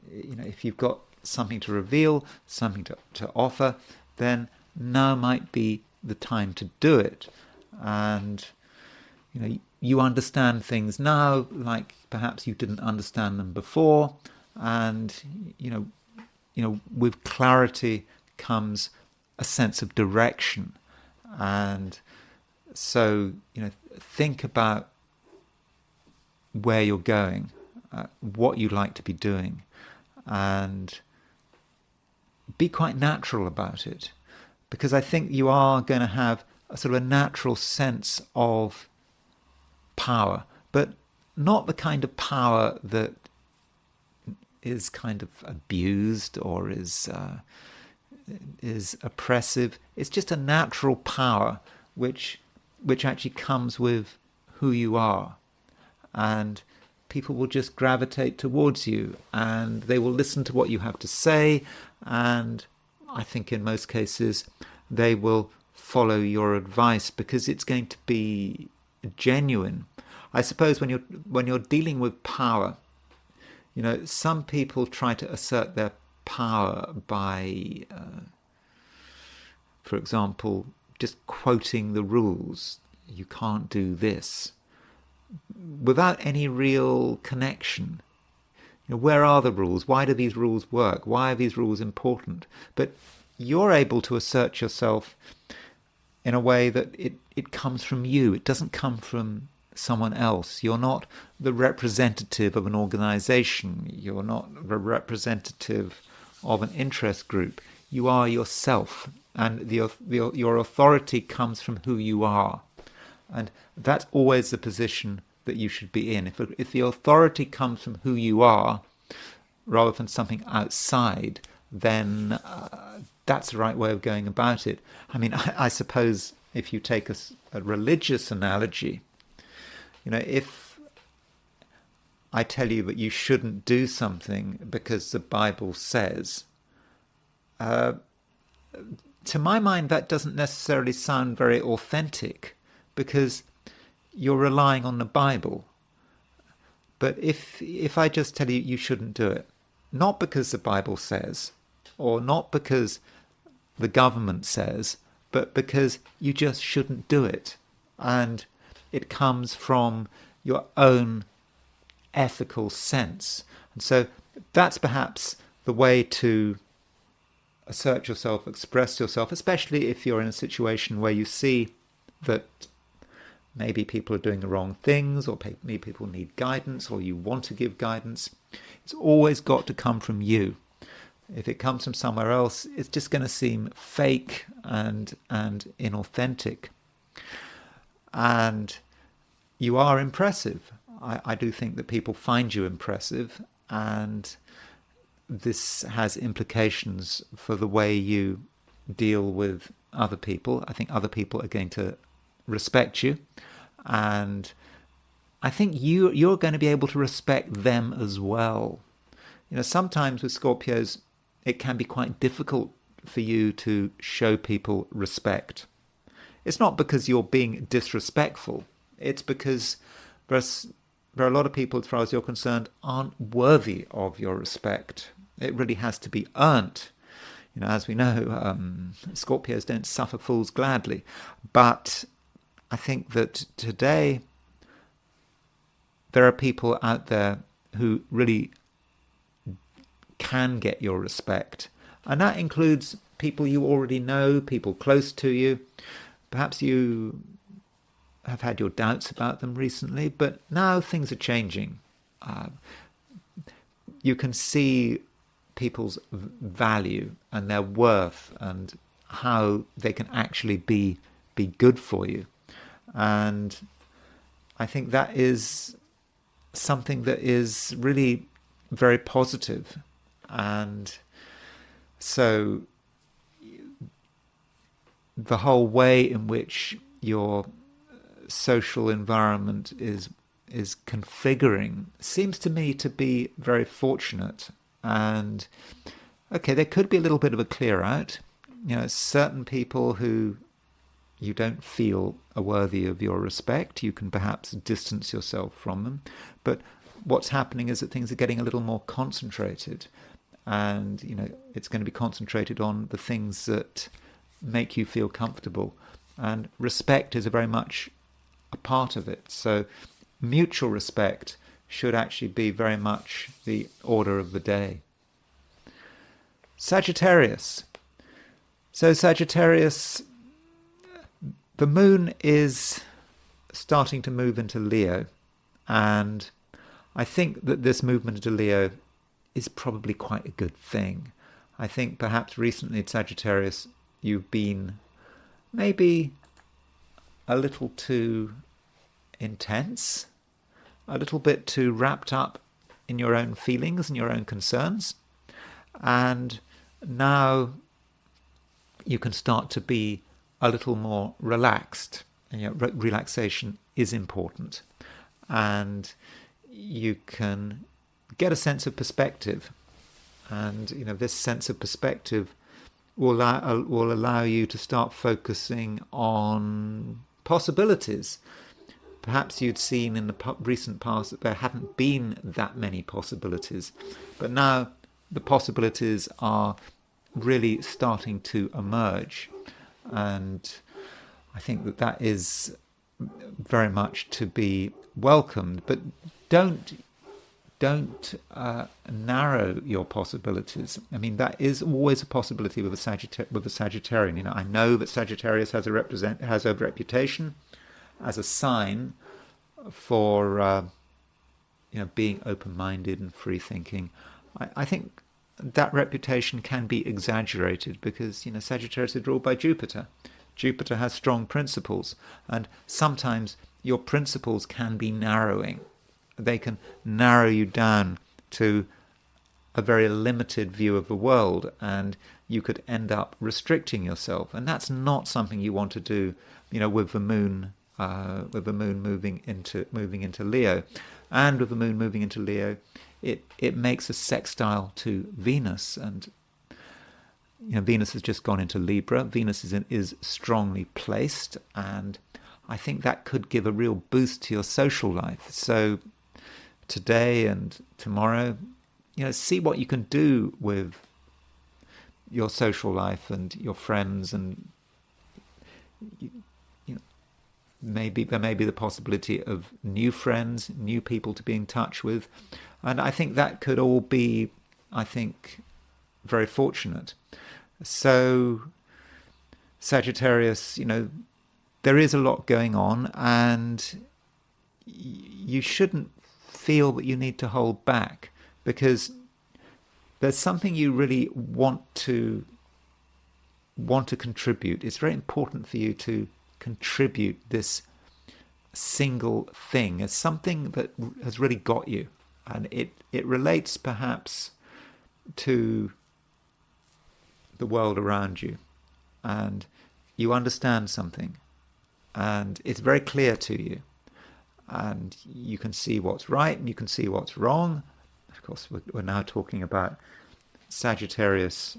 If you've got something to reveal, something to offer, then now might be the time to do it. And you understand things now like perhaps you didn't understand them before, and with clarity comes a sense of direction. And so think about where you're going, what you'd like to be doing, and be quite natural about it, because I think you are going to have a sort of a natural sense of power, but not the kind of power that is kind of abused or is oppressive. It's just a natural power which actually comes with who you are, and people will just gravitate towards you, and they will listen to what you have to say, and I think in most cases they will follow your advice because it's going to be genuine. I suppose when you're dealing with power, some people try to assert their power by, for example, just quoting the rules. You can't do this, without any real connection. Where are the rules? Why do these rules work? Why are these rules important? But you're able to assert yourself in a way that it comes from you. It doesn't come from someone else. You're not the representative of an organization. You're not the representative of an interest group. You are yourself, and your authority comes from who you are. And that's always the position that you should be in. If the authority comes from who you are, rather than something outside, then that's the right way of going about it. I mean, I suppose if you take a religious analogy, if I tell you that you shouldn't do something because the Bible says, to my mind, that doesn't necessarily sound very authentic, because you're relying on the Bible. But if I just tell you shouldn't do it, not because the Bible says, or not because the government says, but because you just shouldn't do it, and it comes from your own ethical sense. And so that's perhaps the way to assert yourself, express yourself, especially if you're in a situation where you see that maybe people are doing the wrong things, or maybe people need guidance, or you want to give guidance. It's always got to come from you. If it comes from somewhere else, it's just going to seem fake and inauthentic. And you are impressive. I do think that people find you impressive, and this has implications for the way you deal with other people. I think other people are going to respect you, and I think you're going to be able to respect them as well. Sometimes with Scorpios, it can be quite difficult for you to show people respect. It's not because you're being disrespectful. It's because there are a lot of people, as far as you're concerned, aren't worthy of your respect. It really has to be earned. As we know, Scorpios don't suffer fools gladly. But I think that today there are people out there who really can get your respect. And that includes people you already know, people close to you. perhaps you have had your doubts about them recently, but now things are changing. You can see people's value and their worth and how they can actually be good for you. And I think that is something that is really very positive. And so the whole way in which your social environment is configuring seems to me to be very fortunate. And okay, there could be a little bit of a clear out. Certain people who you don't feel are worthy of your respect, you can perhaps distance yourself from them. But what's happening is that things are getting a little more concentrated, and it's going to be concentrated on the things that make you feel comfortable, and respect is very much a part of it. So mutual respect should actually be very much the order of the day. Sagittarius. So Sagittarius, the moon is starting to move into Leo, and I think that this movement into Leo is probably quite a good thing. I think perhaps recently in Sagittarius you've been maybe a little too intense, a little bit too wrapped up in your own feelings and your own concerns, and now you can start to be a little more relaxed. And relaxation is important, and you can get a sense of perspective, and this sense of perspective will allow you to start focusing on possibilities. Perhaps you'd seen in the recent past that there hadn't been that many possibilities, but now the possibilities are really starting to emerge, and I think that is very much to be welcomed. But don't narrow your possibilities. I mean, that is always a possibility with a Sagittarian. I know that Sagittarius has a reputation as a sign for being open-minded and free-thinking. I think that reputation can be exaggerated because Sagittarius is ruled by Jupiter. Jupiter has strong principles, and sometimes your principles can be narrowing. They can narrow you down to a very limited view of the world, and you could end up restricting yourself. And that's not something you want to do, with the moon moving into Leo, and with the moon moving into Leo, it makes a sextile to Venus, and Venus has just gone into Libra. Venus is strongly placed, and I think that could give a real boost to your social life. So today and tomorrow, see what you can do with your social life and your friends, and maybe there may be the possibility of new friends, new people to be in touch with, and I think that could all be, very fortunate. So Sagittarius, there is a lot going on, and you shouldn't feel that you need to hold back, because there's something you really want to contribute. It's very important for you to contribute this single thing as something that has really got you, and it relates perhaps to the world around you, and you understand something, and it's very clear to you, and you can see what's right and you can see what's wrong. Of course, we're now talking about Sagittarius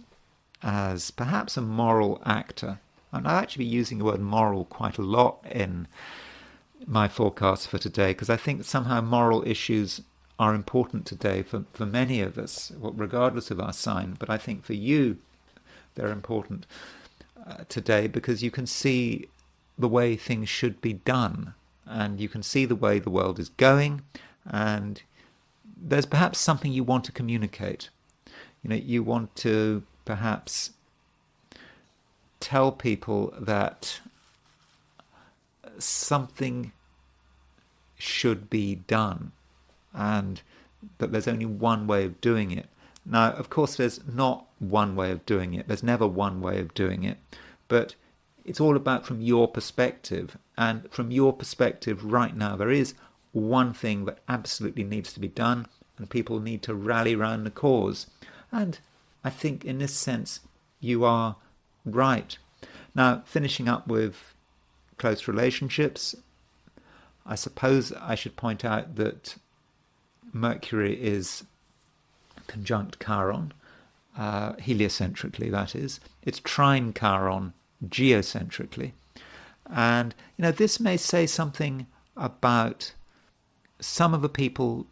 as perhaps a moral actor, and I'll actually be using the word moral quite a lot in my forecast for today, because I think somehow moral issues are important today for many of us, regardless of our sign. But I think for you, they're important today, because you can see the way things should be done, and you can see the way the world is going, and there's perhaps something you want to communicate. You want to perhaps tell people that something should be done, and that there's only one way of doing it. Now, of course, there's not one way of doing it. There's never one way of doing it. But it's all about from your perspective. And from your perspective right now, there is one thing that absolutely needs to be done, and people need to rally around the cause. And I think in this sense, you are right. Now, finishing up with close relationships, I suppose I should point out that Mercury is conjunct Chiron, heliocentrically that is. It's trine Chiron geocentrically. And, this may say something about some of the people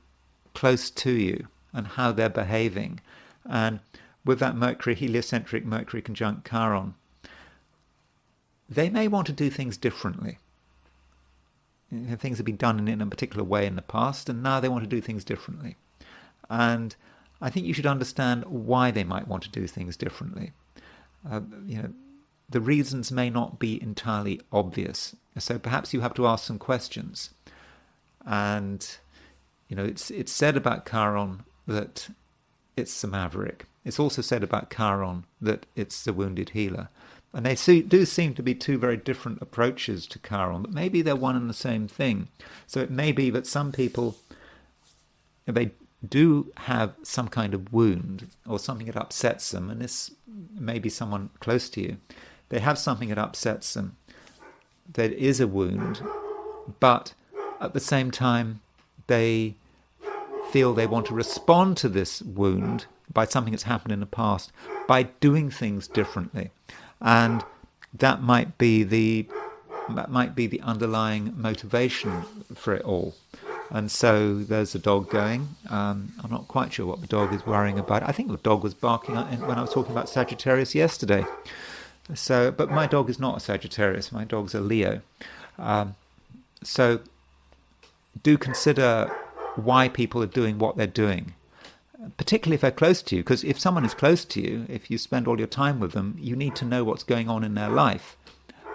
close to you and how they're behaving. And with that Mercury, heliocentric Mercury conjunct Chiron, they may want to do things differently. Things have been done in a particular way in the past, and now they want to do things differently. And I think you should understand why they might want to do things differently. The reasons may not be entirely obvious. So perhaps you have to ask some questions. And, it's said about Chiron that it's the maverick. It's also said about Chiron that it's the wounded healer. And they do seem to be two very different approaches to Chiron, but maybe they're one and the same thing. So it may be that some people, they do have some kind of wound or something that upsets them, and this may be someone close to you. They have something that upsets them. There is a wound, but at the same time, they feel they want to respond to this wound by something that's happened in the past, by doing things differently. And that might be the underlying motivation for it all. And so there's a dog going. I'm not quite sure what the dog is worrying about. I think the dog was barking when I was talking about Sagittarius yesterday. So, but my dog is not a Sagittarius. My dog's a Leo. So do consider why people are doing what they're doing, particularly if they're close to you. Because if someone is close to you, if you spend all your time with them, you need to know what's going on in their life.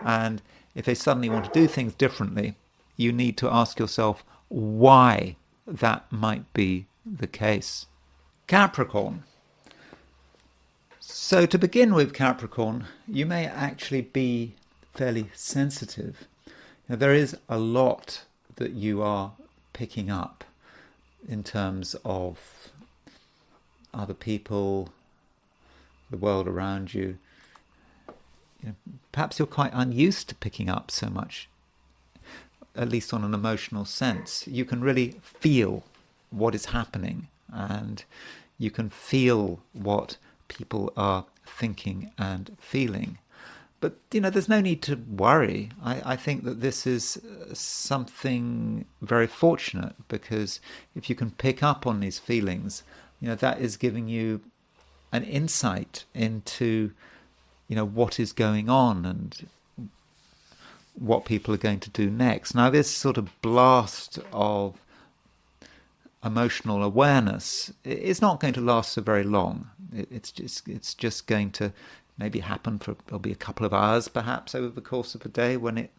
And if they suddenly want to do things differently, you need to ask yourself why that might be the case. Capricorn. So to begin with, Capricorn, you may actually be fairly sensitive. There is a lot that you are picking up in terms of other people, the world around you. Perhaps you're quite unused to picking up so much, at least on an emotional sense. You can really feel what is happening, and you can feel what people are thinking and feeling. But, there's no need to worry. I think that this is something very fortunate, because if you can pick up on these feelings, that is giving you an insight into, what is going on and what people are going to do next. Now, this sort of blast of emotional awareness is not going to last so very long. It's just going to maybe happen there'll be a couple of hours perhaps over the course of a day when it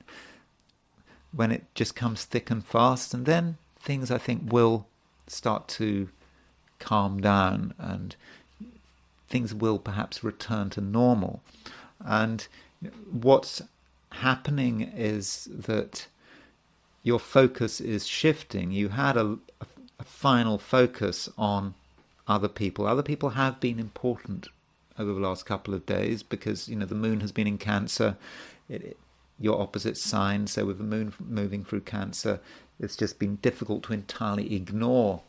just comes thick and fast, and then things, I think, will start to calm down and things will perhaps return to normal. And what's happening is that your focus is shifting. You had a final focus on other people. Other people have been important over the last couple of days because, the moon has been in Cancer, your opposite sign. So with the moon moving through Cancer, it's just been difficult to entirely ignore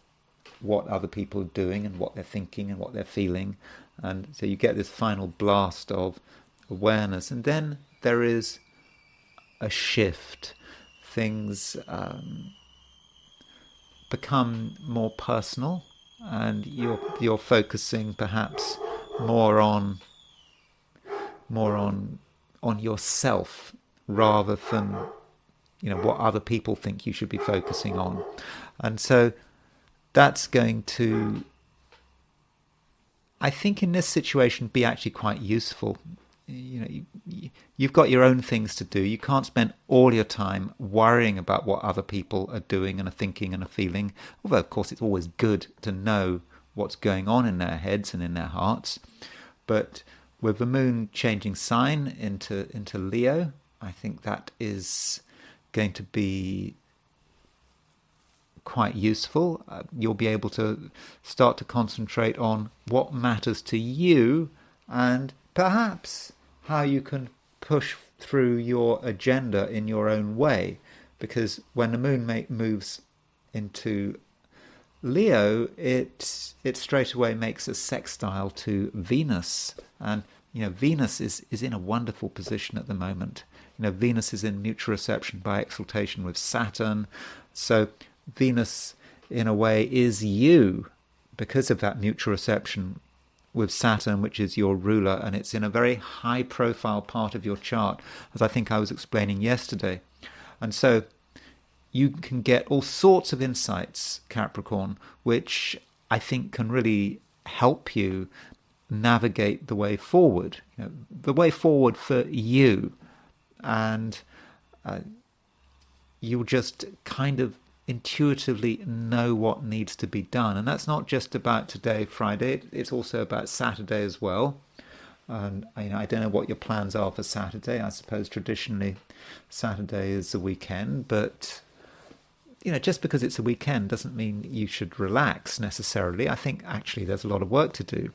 what other people are doing and what they're thinking and what they're feeling. And so you get this final blast of awareness. And then there is a shift. Things become more personal, and you're focusing perhaps more on yourself rather than what other people think you should be focusing on. And so that's going to, I think, in this situation be actually quite useful. you've got your own things to do. You can't spend all your time worrying about what other people are doing and are thinking and are feeling. Although, of course, it's always good to know what's going on in their heads and in their hearts. But with the moon changing sign into Leo, I think that is going to be quite useful. You'll be able to start to concentrate on what matters to you and perhaps how you can push through your agenda in your own way. Because when the moon moves into Leo, it straight away makes a sextile to Venus. And, Venus is in a wonderful position at the moment. Venus is in mutual reception by exaltation with Saturn. So Venus, in a way, is you because of that mutual reception with Saturn, which is your ruler, and it's in a very high-profile part of your chart, as I think I was explaining yesterday. And so you can get all sorts of insights, Capricorn, which I think can really help you navigate the way forward, the way forward for you. And you'll just kind of intuitively know what needs to be done. And that's not just about today, Friday, it's also about Saturday as well. And I don't know what your plans are for Saturday. I suppose traditionally Saturday is the weekend, but just because it's a weekend doesn't mean you should relax necessarily. I think actually there's a lot of work to do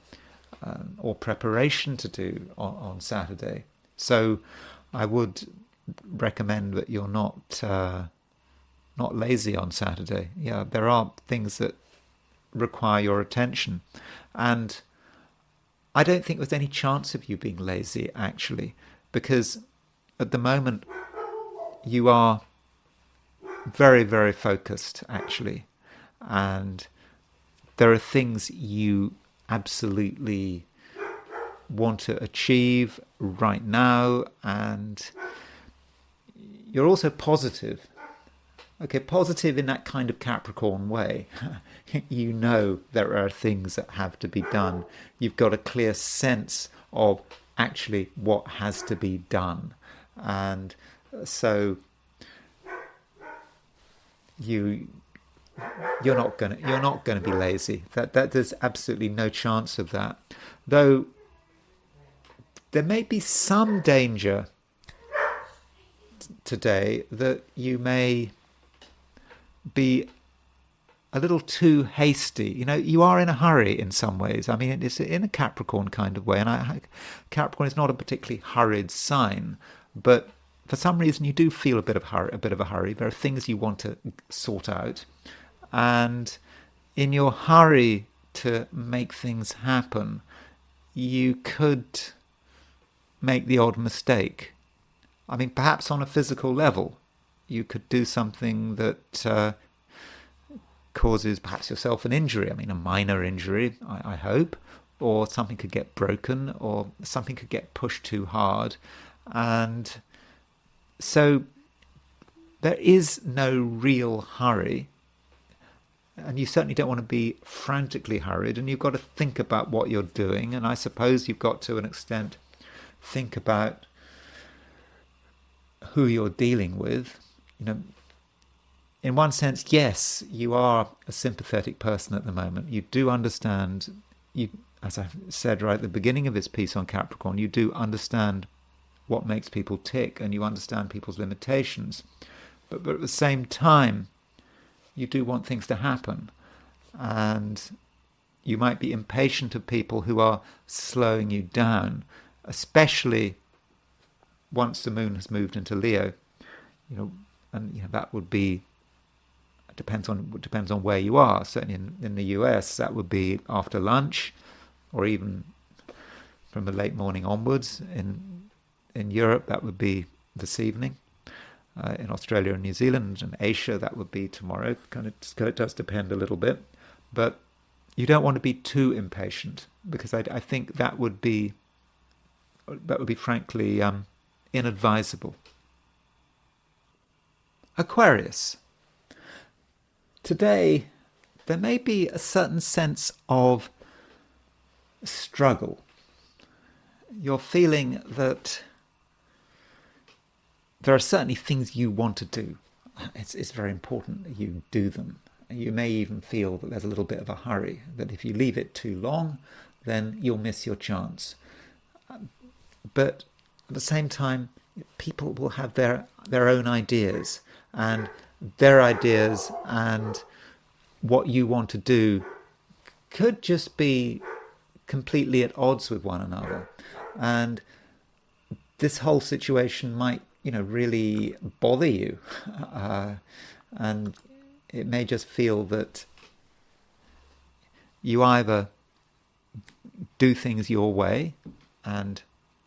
or preparation to do on Saturday. So I would recommend that you're not lazy on Saturday. Yeah, there are things that require your attention. And I don't think there's any chance of you being lazy, actually, because at the moment you are very, very focused, actually. And there are things you absolutely want to achieve right now, and you're also positive. Okay, positive in that kind of Capricorn way. There are things that have to be done. You've got a clear sense of actually what has to be done. And so you're not going to be lazy. That there's absolutely no chance of that. Though there may be some danger today that you may be a little too hasty. You are in a hurry in some ways. I mean, it's in a Capricorn kind of way, and Capricorn is not a particularly hurried sign, but for some reason you do feel a bit of a hurry. There are things you want to sort out, and in your hurry to make things happen, you could make the odd mistake. I mean, perhaps on a physical level, you could do something that causes perhaps yourself an injury. I mean, a minor injury, I hope, or something could get broken, or something could get pushed too hard. And so there is no real hurry. And you certainly don't want to be frantically hurried, and you've got to think about what you're doing. And I suppose you've got to an extent think about who you're dealing with. In one sense, yes, you are a sympathetic person at the moment. You do understand, as I said right at the beginning of this piece on Capricorn, you do understand what makes people tick, and you understand people's limitations. But at the same time, you do want things to happen. And you might be impatient of people who are slowing you down, especially once the moon has moved into Leo. And that would be, depends on where you are. Certainly in the US, that would be after lunch, or even from the late morning onwards. In Europe, that would be this evening. In Australia and New Zealand and Asia, that would be tomorrow. It does depend a little bit, but you don't want to be too impatient, because I think that would be frankly inadvisable. Aquarius. Today, there may be a certain sense of struggle you're feeling that there are certainly things you want to do. It's very important that you do them. You may even feel that there's a little bit of a hurry, that if you leave it too long, then you'll miss your chance. But at the same time, people will have their own ideas, and what you want to do could just be completely at odds with one another. And this whole situation might, really bother you. And it may just feel that you either do things your way and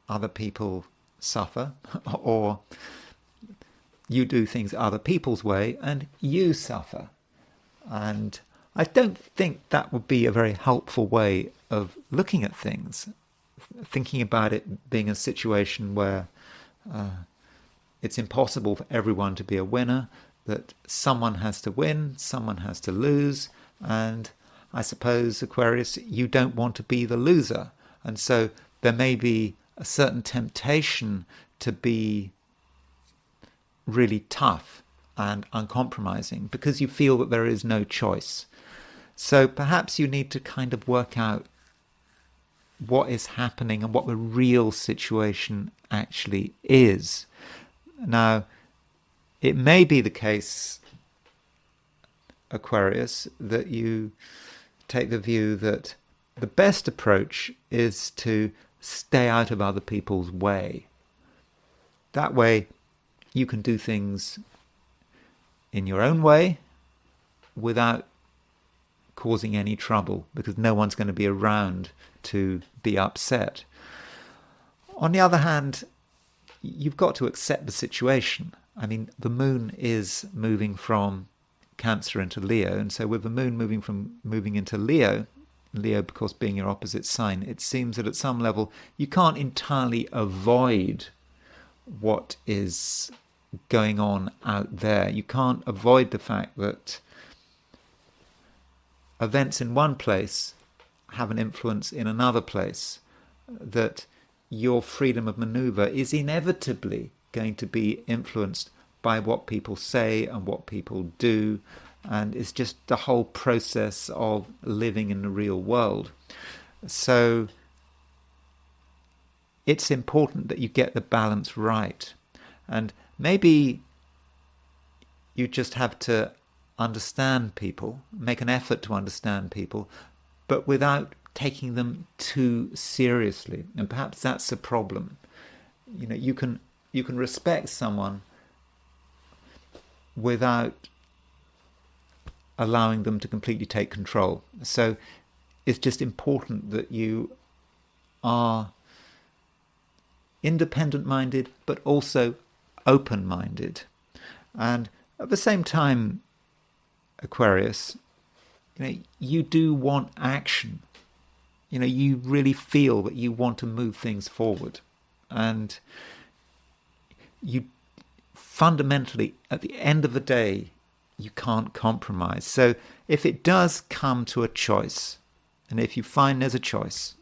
other people suffer, or you do things other people's way and you suffer. And I don't think that would be a very helpful way of looking at things, thinking about it being a situation where it's impossible for everyone to be a winner, that someone has to win, someone has to lose, and I suppose, Aquarius, you don't want to be the loser. And so there may be a certain temptation to be really tough and uncompromising because you feel that there is no choice. So perhaps you need to kind of work out what is happening and what the real situation actually is. Now, it may be the case, Aquarius, that you take the view that the best approach is to stay out of other people's way. That way you can do things in your own way without causing any trouble, because no one's going to be around to be upset. On the other hand, you've got to accept the situation. I mean, the moon is moving from Cancer into Leo, and so with the moon moving into Leo, of course being your opposite sign, it seems that at some level you can't entirely avoid what is going on out there. You can't avoid the fact that events in one place have an influence in another place, that your freedom of maneuver is inevitably going to be influenced by what people say and what people do, and it's just the whole process of living in the real world. So it's important that you get the balance right, and maybe you just have to understand people, make an effort to understand people, but without taking them too seriously. And perhaps that's the problem. You can respect someone without allowing them to completely take control. So it's just important that you are independent-minded, but also open-minded. And at the same time, Aquarius, you do want action. You really feel that you want to move things forward. And you fundamentally, at the end of the day, you can't compromise. So if it does come to a choice, and if you find there's a choice,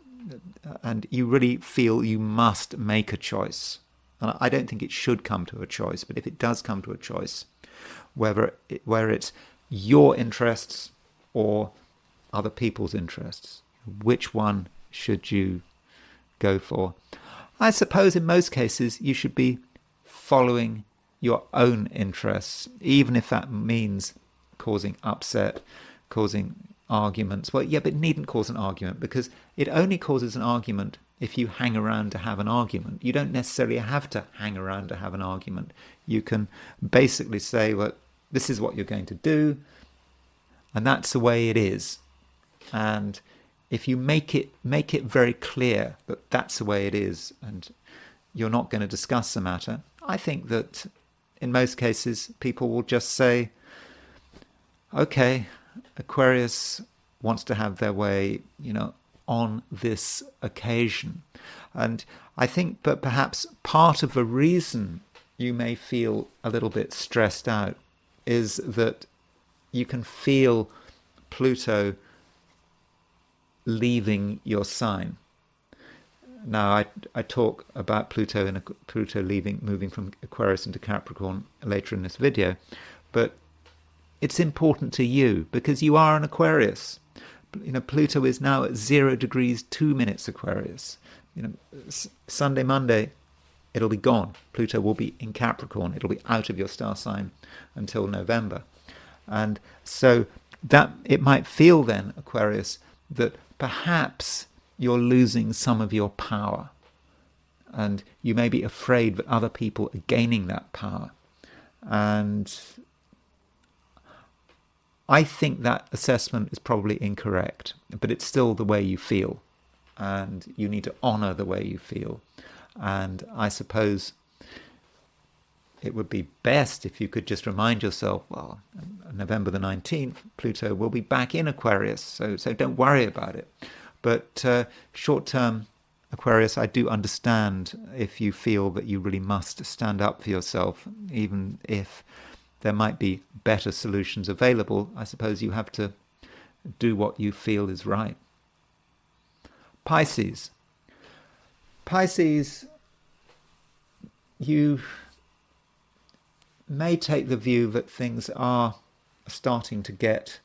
and you really feel you must make a choice, and I don't think it should come to a choice, but if it does come to a choice, where it's your interests or other people's interests, which one should you go for? I suppose in most cases you should be following your own interests, even if that means causing upset, causing arguments. Well, yeah, but it needn't cause an argument, because it only causes an argument if you hang around to have an argument. You don't necessarily have to hang around to have an argument. You can basically say, well, this is what you're going to do, and that's the way it is. And if you make it very clear that that's the way it is, and you're not going to discuss the matter, I think that in most cases people will just say, okay, Aquarius wants to have their way, on this occasion. And I think that perhaps part of the reason you may feel a little bit stressed out is that you can feel Pluto leaving your sign. Now, I talk about Pluto and Pluto moving from Aquarius into Capricorn later in this video, but it's important to you because you are an Aquarius. Pluto is now at 0 degrees 2 minutes Aquarius. Sunday, Monday, it'll be gone. Pluto will be in Capricorn. It'll be out of your star sign until November. And so that it might feel then, Aquarius, that perhaps you're losing some of your power. And you may be afraid that other people are gaining that power. And I think that assessment is probably incorrect, but it's still the way you feel. And you need to honour the way you feel. And I suppose it would be best if you could just remind yourself, well, November the 19th, Pluto will be back in Aquarius, so don't worry about it. But short-term Aquarius, I do understand if you feel that you really must stand up for yourself, even if there might be better solutions available. I suppose you have to do what you feel is right. Pisces. Pisces, you may take the view that things are starting to get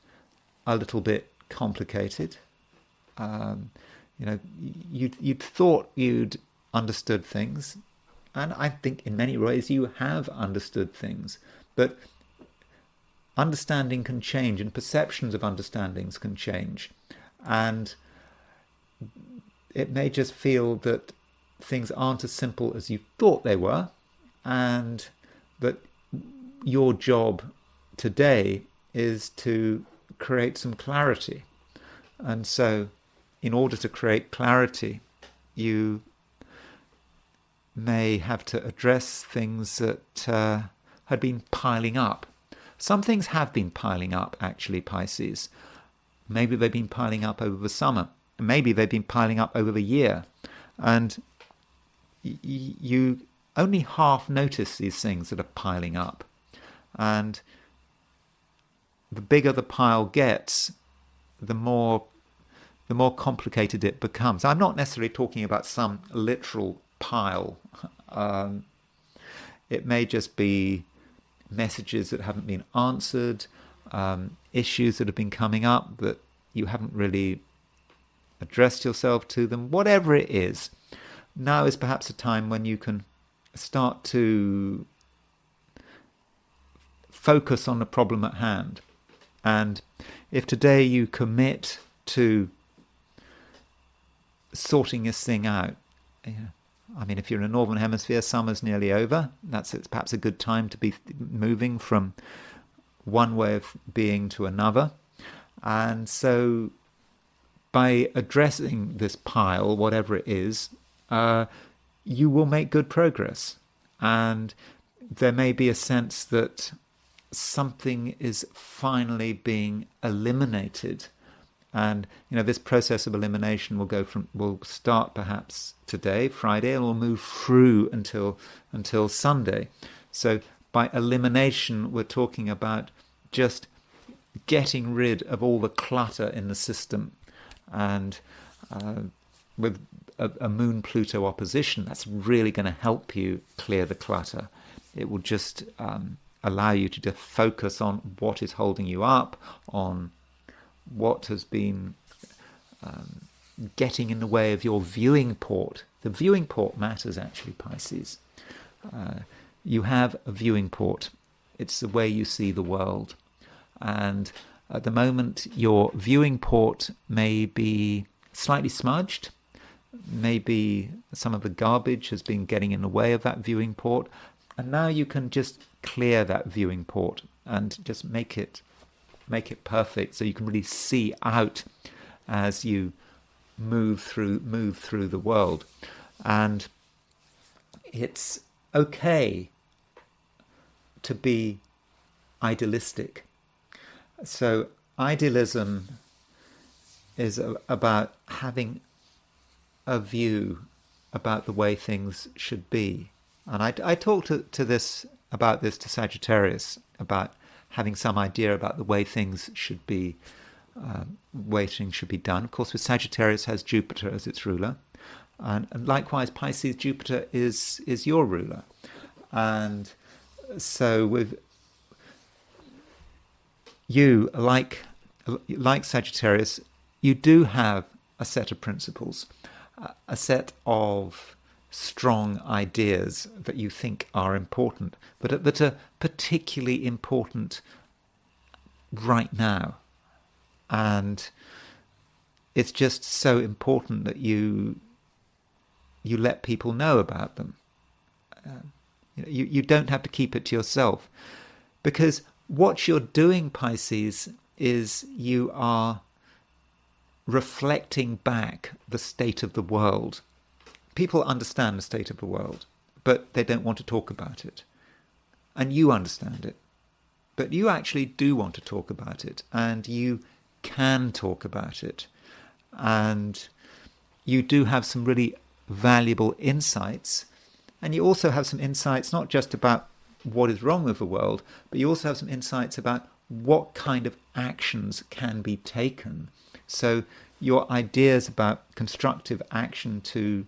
a little bit complicated. You'd thought you'd understood things, and I think in many ways you have understood things, but understanding can change and perceptions of understandings can change, and it may just feel that things aren't as simple as you thought they were, and that your job today is to create some clarity. And so in order to create clarity, you may have to address things that had been piling up. Some things have been piling up, actually, Pisces. Maybe they've been piling up over the summer. Maybe they've been piling up over the year. And you only half notice these things that are piling up. And the bigger the pile gets, the more complicated it becomes. I'm not necessarily talking about some literal pile. It may just be messages that haven't been answered, issues that have been coming up that you haven't really addressed yourself to them. Whatever it is, now is perhaps a time when you can start to focus on the problem at hand. And if today you commit to sorting this thing out, I mean, if you're in the Northern Hemisphere, summer's nearly over. It's perhaps a good time to be moving from one way of being to another. And so by addressing this pile, whatever it is, you will make good progress. And there may be a sense that something is finally being eliminated. And this process of elimination will start perhaps today, Friday, and will move through until Sunday. So by elimination, we're talking about just getting rid of all the clutter in the system. And with a Moon Pluto opposition, that's really going to help you clear the clutter. It will just allow you to just focus on what is holding you up, on what has been getting in the way of your viewing port. The viewing port matters, actually, Pisces. You have a viewing port. It's the way you see the world. And at the moment, your viewing port may be slightly smudged. Maybe some of the garbage has been getting in the way of that viewing port. And now you can just clear that viewing port and just make it perfect, so you can really see out as you move through the world. And it's okay to be idealistic. So idealism is about having a view about the way things should be. And I talked about this to Sagittarius, about having some idea about the way things should be, way things should be done. Of course, with Sagittarius has Jupiter as its ruler, And likewise, Pisces, Jupiter is your ruler. And so with you, like Sagittarius, you do have a set of principles, a set of strong ideas that you think are important, but that are particularly important right now. And it's just so important that you let people know about them. You don't have to keep it to yourself, because what you're doing, Pisces, is you are reflecting back the state of the world. People understand the state of the world, but they don't want to talk about it. And you understand it, but you actually do want to talk about it, and you can talk about it. And you do have some really valuable insights, and you also have some insights not just about what is wrong with the world, but you also have some insights about what kind of actions can be taken. So your ideas about constructive action to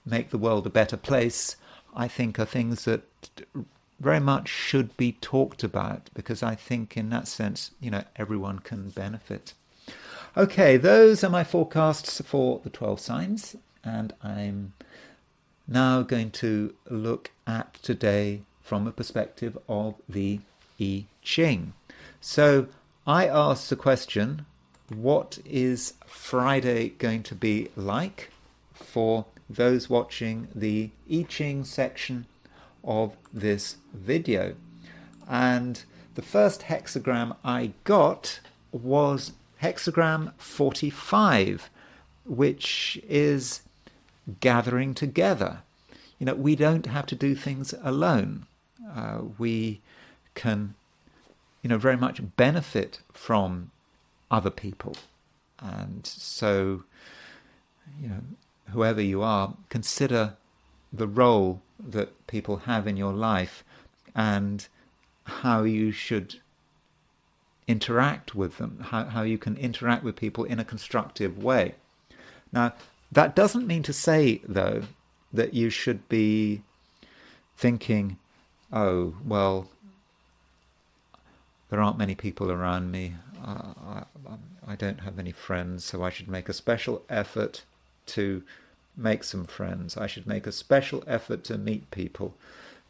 make the world a better place, I think, are things that very much should be talked about, because I think in that sense, everyone can benefit. Okay, those are my forecasts for the 12 signs, and I'm now going to look at today from a perspective of the I Ching. So I asked the question, what is Friday going to be like for those watching the I Ching section of this video? And the first hexagram I got was hexagram 45, which is gathering together. We don't have to do things alone. We can, very much benefit from other people. And so, whoever you are, consider the role that people have in your life and how you should interact with them, how you can interact with people in a constructive way. Now, that doesn't mean to say, though, that you should be thinking, oh, well, there aren't many people around me, I don't have any friends, so I should make a special effort to make some friends. I should make a special effort to meet people,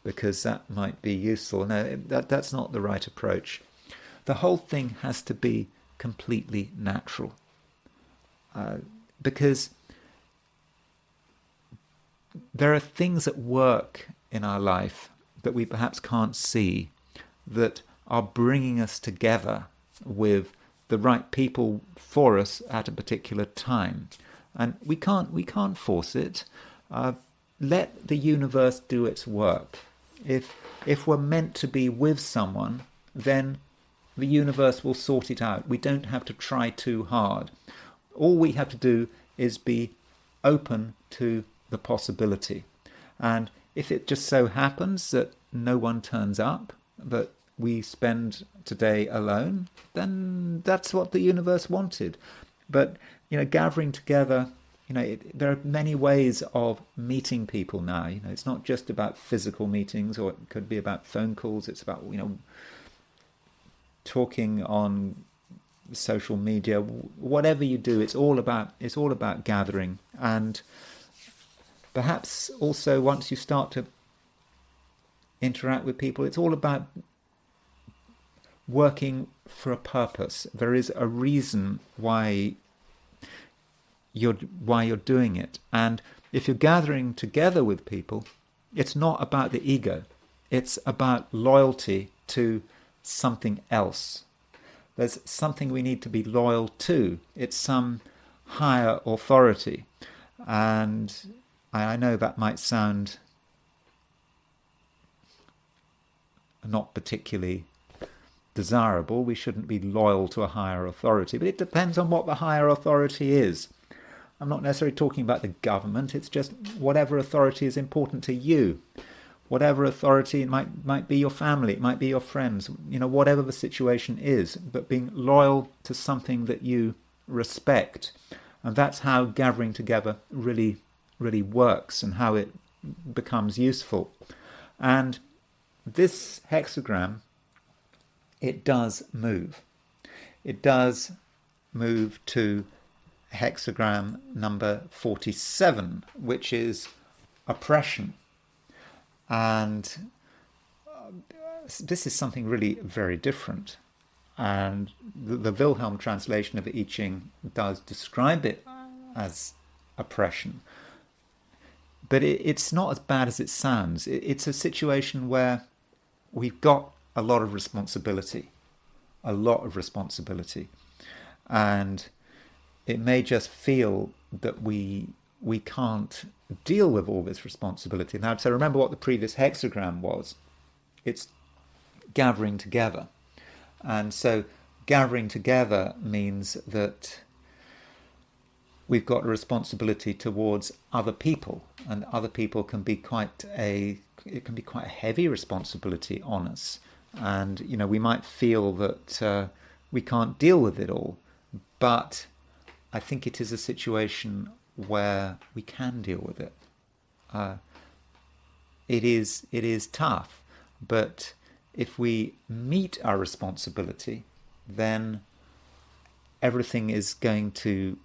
because that might be useful. No, that's not the right approach. The whole thing has to be completely natural, because there are things at work in our life that we perhaps can't see that are bringing us together with the right people for us at a particular time. And we can't force it. Let the universe do its work. If we're meant to be with someone, then the universe will sort it out. We don't have to try too hard. All we have to do is be open to the possibility. And if it just so happens that no one turns up, but we spend today alone, then that's what the universe wanted. But gathering together, there are many ways of meeting people now. It's not just about physical meetings, or it could be about phone calls. It's about talking on social media. Whatever you do, it's all about gathering. And perhaps also, once you start to interact with people, it's all about working for a purpose. There is a reason why you're doing it. And if you're gathering together with people, it's not about the ego. It's about loyalty to something else. There's something we need to be loyal to. It's some higher authority. And I know that might sound not particularly desirable. We shouldn't be loyal to a higher authority, but it depends on what the higher authority is. I'm not necessarily talking about the government. It's just whatever authority is important to you. Whatever authority, it might be your family, it might be your friends, whatever the situation is, but being loyal to something that you respect. And that's how gathering together really really works and how it becomes useful. And this hexagram, it does move. It does move to hexagram number 47, which is oppression. And this is something really very different. And the Wilhelm translation of I Ching does describe it as oppression. But it's not as bad as it sounds. It's a situation where we've got a lot of responsibility. And it may just feel that we can't deal with all this responsibility. Now, so remember what the previous hexagram was. It's gathering together. And so gathering together means that we've got a responsibility towards other people, and other people can be quite a heavy responsibility on us. And, we might feel that we can't deal with it all, but I think it is a situation where we can deal with it. It is tough, but if we meet our responsibility, then everything is going to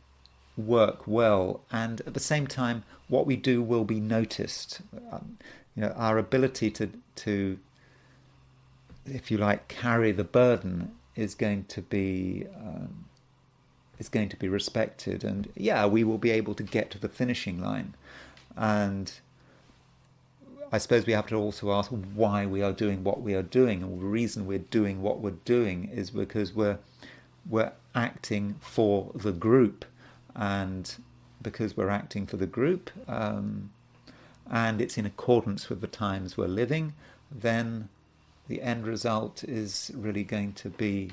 work well, and at the same time, what we do will be noticed. Our ability to, if you like, carry the burden is going to be respected, and we will be able to get to the finishing line. And I suppose we have to also ask why we are doing what we are doing, and the reason we're doing what we're doing is because we're acting for the group, and because we're acting for the group, and it's in accordance with the times we're living, then the end result is really going to be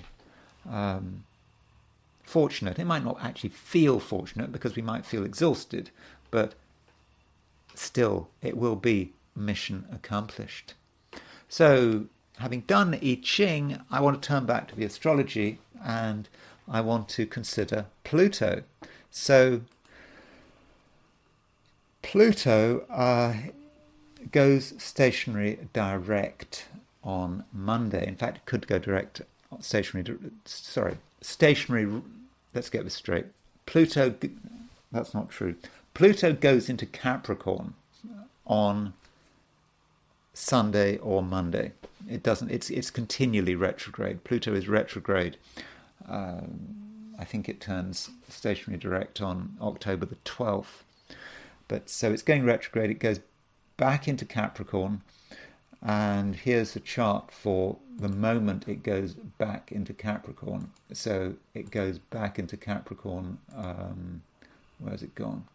fortunate. It might not actually feel fortunate because we might feel exhausted, but still it will be mission accomplished. So, having done I Ching, I want to turn back to the astrology, and I want to consider Pluto. So, Pluto goes stationary direct on Monday. In fact, it could go stationary. Let's get this straight. Pluto, that's not true. Pluto goes into Capricorn on Sunday or Monday. It doesn't. It's continually retrograde. Pluto is retrograde. I think it turns stationary direct on October the 12th. But so it's going retrograde. It goes back into Capricorn, and here's the chart for the moment it goes back into Capricorn. So it goes back into Capricorn. Where's it gone?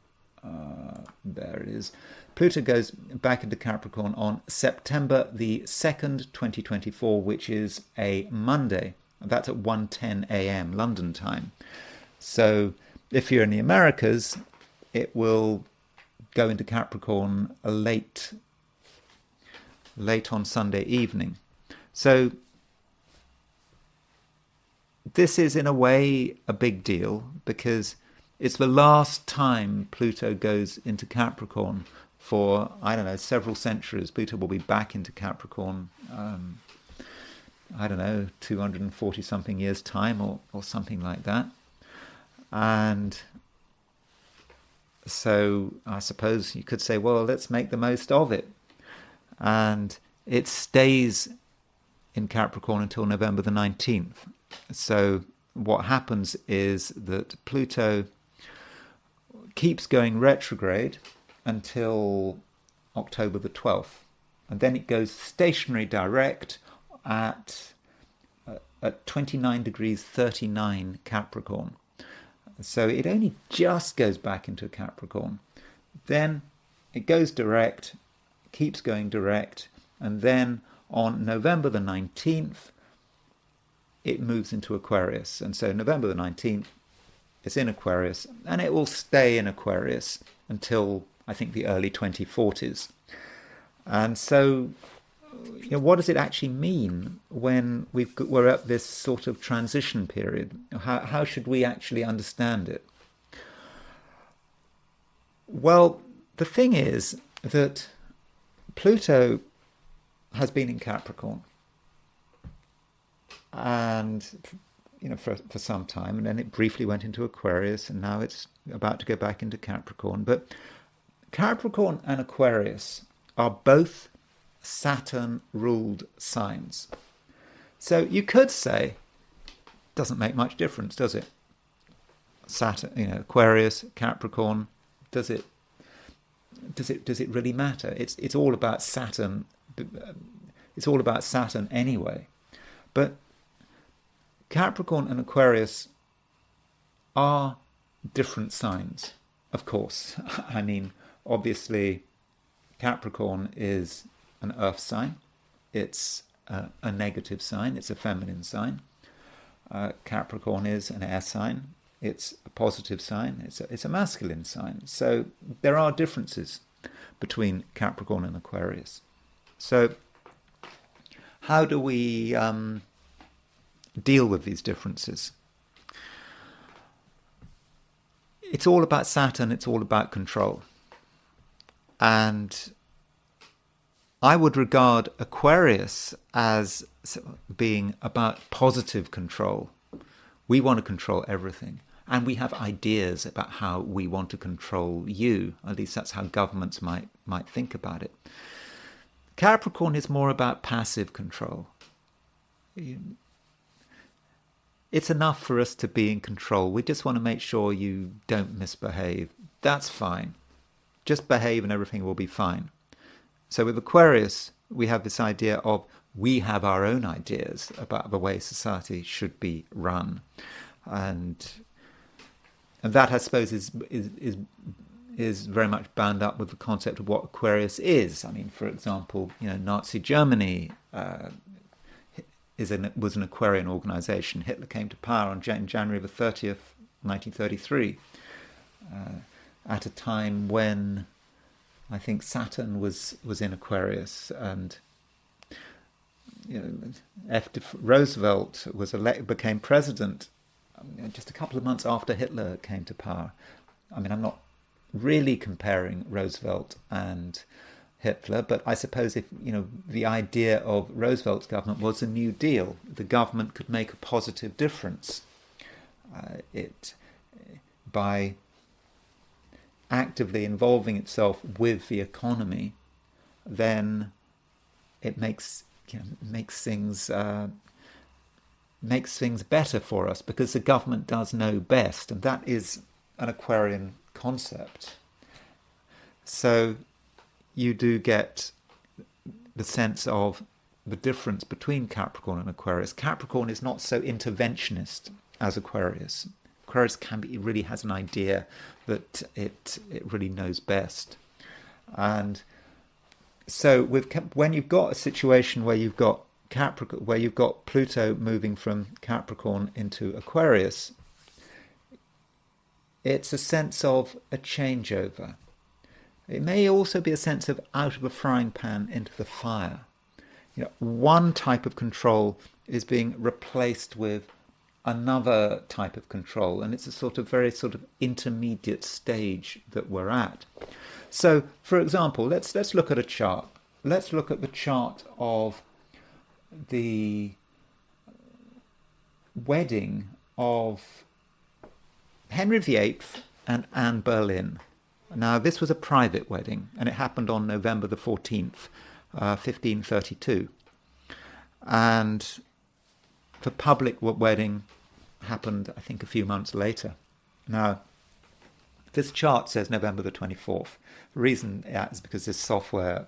There it is. Pluto goes back into Capricorn on September the 2nd, 2024, which is a Monday. That's at 1:10 a.m. London time. So if you're in the Americas, it will go into Capricorn late on Sunday evening. So this is in a way a big deal because it's the last time Pluto goes into Capricorn for, several centuries. Pluto will be back into Capricorn, 240 something years time or something like that. And so I suppose you could say, well, let's make the most of it. And it stays in Capricorn until November the 19th. So what happens is that Pluto keeps going retrograde until October the 12th. And then it goes stationary direct at 29 degrees 39 Capricorn. So it only just goes back into Capricorn. Then it goes direct, keeps going direct, and then on November the 19th, it moves into Aquarius. And so November the 19th, it's in Aquarius, and it will stay in Aquarius until, I think, the early 2040s. And so, what does it actually mean when we're at this sort of transition period? How should we actually understand it? Well, the thing is that Pluto has been in Capricorn, and for some time, and then it briefly went into Aquarius, and now it's about to go back into Capricorn. But Capricorn and Aquarius are both Saturn-ruled signs. So you could say, doesn't make much difference, does it? Saturn, Aquarius, Capricorn, does it really matter? It's all about Saturn. It's all about Saturn anyway. But Capricorn and Aquarius are different signs, of course. I mean, obviously, Capricorn is an earth sign. It's a negative sign. It's a feminine sign. Capricorn is an air sign. It's a positive sign. It's a masculine sign. So there are differences between Capricorn and Aquarius. So how do we deal with these differences? It's all about Saturn. It's all about control. And I would regard Aquarius as being about positive control. We want to control everything. And we have ideas about how we want to control you. At least that's how governments might think about it. Capricorn is more about passive control. It's enough for us to be in control. We just want to make sure you don't misbehave. That's fine. Just behave and everything will be fine. So with Aquarius, we have this idea of we have our own ideas about the way society should be run. And that, I suppose, is very much bound up with the concept of what Aquarius is. I mean, for example, Nazi Germany was an Aquarian organization. Hitler came to power on January the 30th, 1933, at a time when I think Saturn was in Aquarius, and Roosevelt became president just a couple of months after Hitler came to power. I mean, I'm not really comparing Roosevelt and Hitler, but I suppose if the idea of Roosevelt's government was a New Deal, the government could make a positive difference. By actively involving itself with the economy, then it makes things better for us, because the government does know best, and that is an Aquarian concept. So you do get the sense of the difference between Capricorn and Aquarius. Capricorn is not so interventionist as Aquarius. Aquarius really has an idea that it really knows best. And so when you've got a situation where you've got Pluto moving from Capricorn into Aquarius, it's a sense of a changeover. It may also be a sense of out of a frying pan into the fire. One type of control is being replaced with another type of control, and it's a very intermediate stage that we're at. So, for example, let's look at a chart. Let's look at the chart of the wedding of Henry VIII and Anne Boleyn. Now, this was a private wedding, and it happened on November the 14th, 1532. And the public wedding happened, I think, a few months later. Now, this chart says November the 24th. The reason is because this software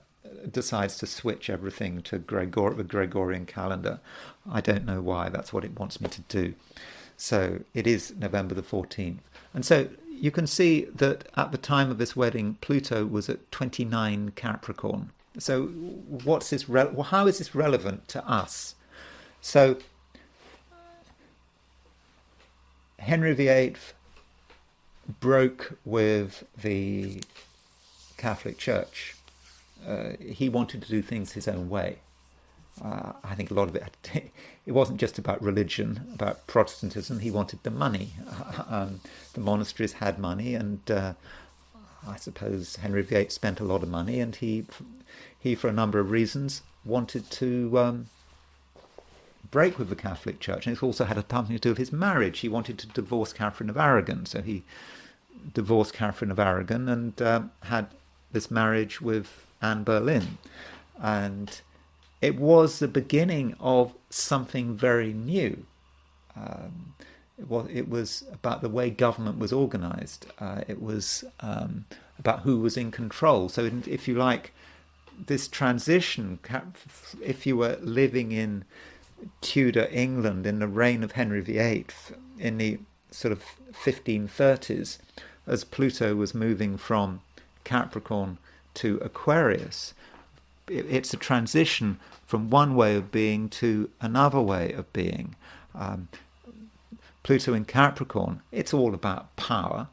decides to switch everything to the Gregorian calendar. I don't know why. That's what it wants me to do. So it is November the 14th. And so you can see that at the time of this wedding, Pluto was at 29 Capricorn. So how is this relevant to us? So Henry VIII broke with the Catholic Church. He wanted to do things his own way. I think a lot of it wasn't just about religion, about Protestantism. He wanted the money. The monasteries had money, and I suppose Henry VIII spent a lot of money, and he for a number of reasons, wanted to break with the Catholic Church. And it also had something to do with his marriage. He wanted to divorce Catherine of Aragon, so he divorced Catherine of Aragon and had this marriage with Anne Boleyn. And it was the beginning of something very new. It was about the way government was organised. It was about who was in control. So if you like, this transition, if you were living in Tudor England in the reign of Henry VIII in the sort of 1530s, as Pluto was moving from Capricorn to Aquarius, it's a transition from one way of being to another way of being. Pluto in Capricorn, it's all about power,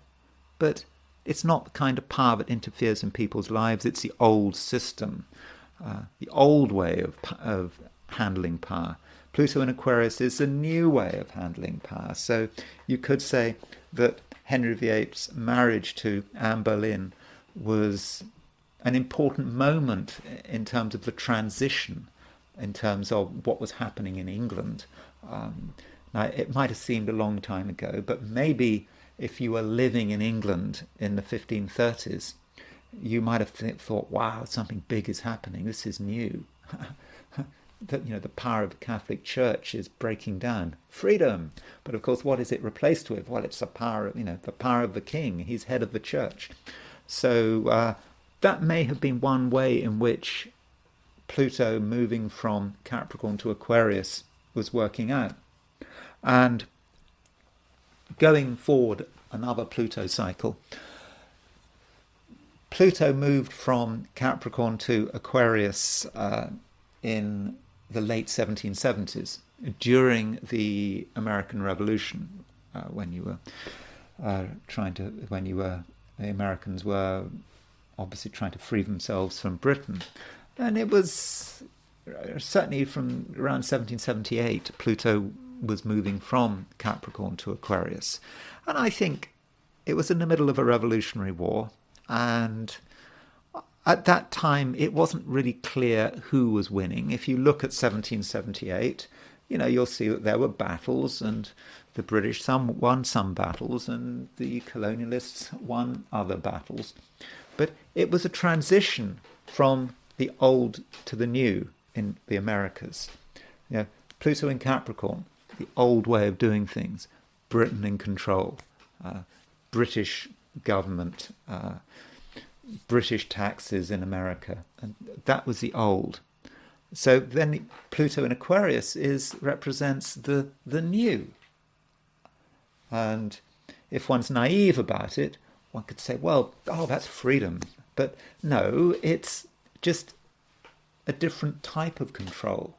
but it's not the kind of power that interferes in people's lives. It's the old system, the old way of handling power. Pluto in Aquarius is a new way of handling power. So you could say that Henry VIII's marriage to Anne Boleyn was an important moment in terms of the transition, in terms of what was happening in England. Now, it might have seemed a long time ago, but maybe if you were living in England in the 1530s, you might have thought, wow, something big is happening. This is new. That, the power of the Catholic Church is breaking down. Freedom. But of course, what is it replaced with? Well, it's the power of the king. He's head of the church. So that may have been one way in which Pluto moving from Capricorn to Aquarius was working out. And going forward, another Pluto cycle. Pluto moved from Capricorn to Aquarius in the late 1770s, during the American Revolution, when the Americans were obviously trying to free themselves from Britain. And it was certainly from around 1778, Pluto was moving from Capricorn to Aquarius. And I think it was in the middle of a revolutionary war, and at that time it wasn't really clear who was winning. If you look at 1778, you'll see that there were battles, and the British won some battles and the colonialists won other battles. But it was a transition from the old to the new in the Americas. Pluto in Capricorn, the old way of doing things, Britain in control, British government, British taxes in America, and that was the old. So then Pluto in Aquarius represents the new. And if one's naive about it, one could say, well, that's freedom. But no, it's just a different type of control.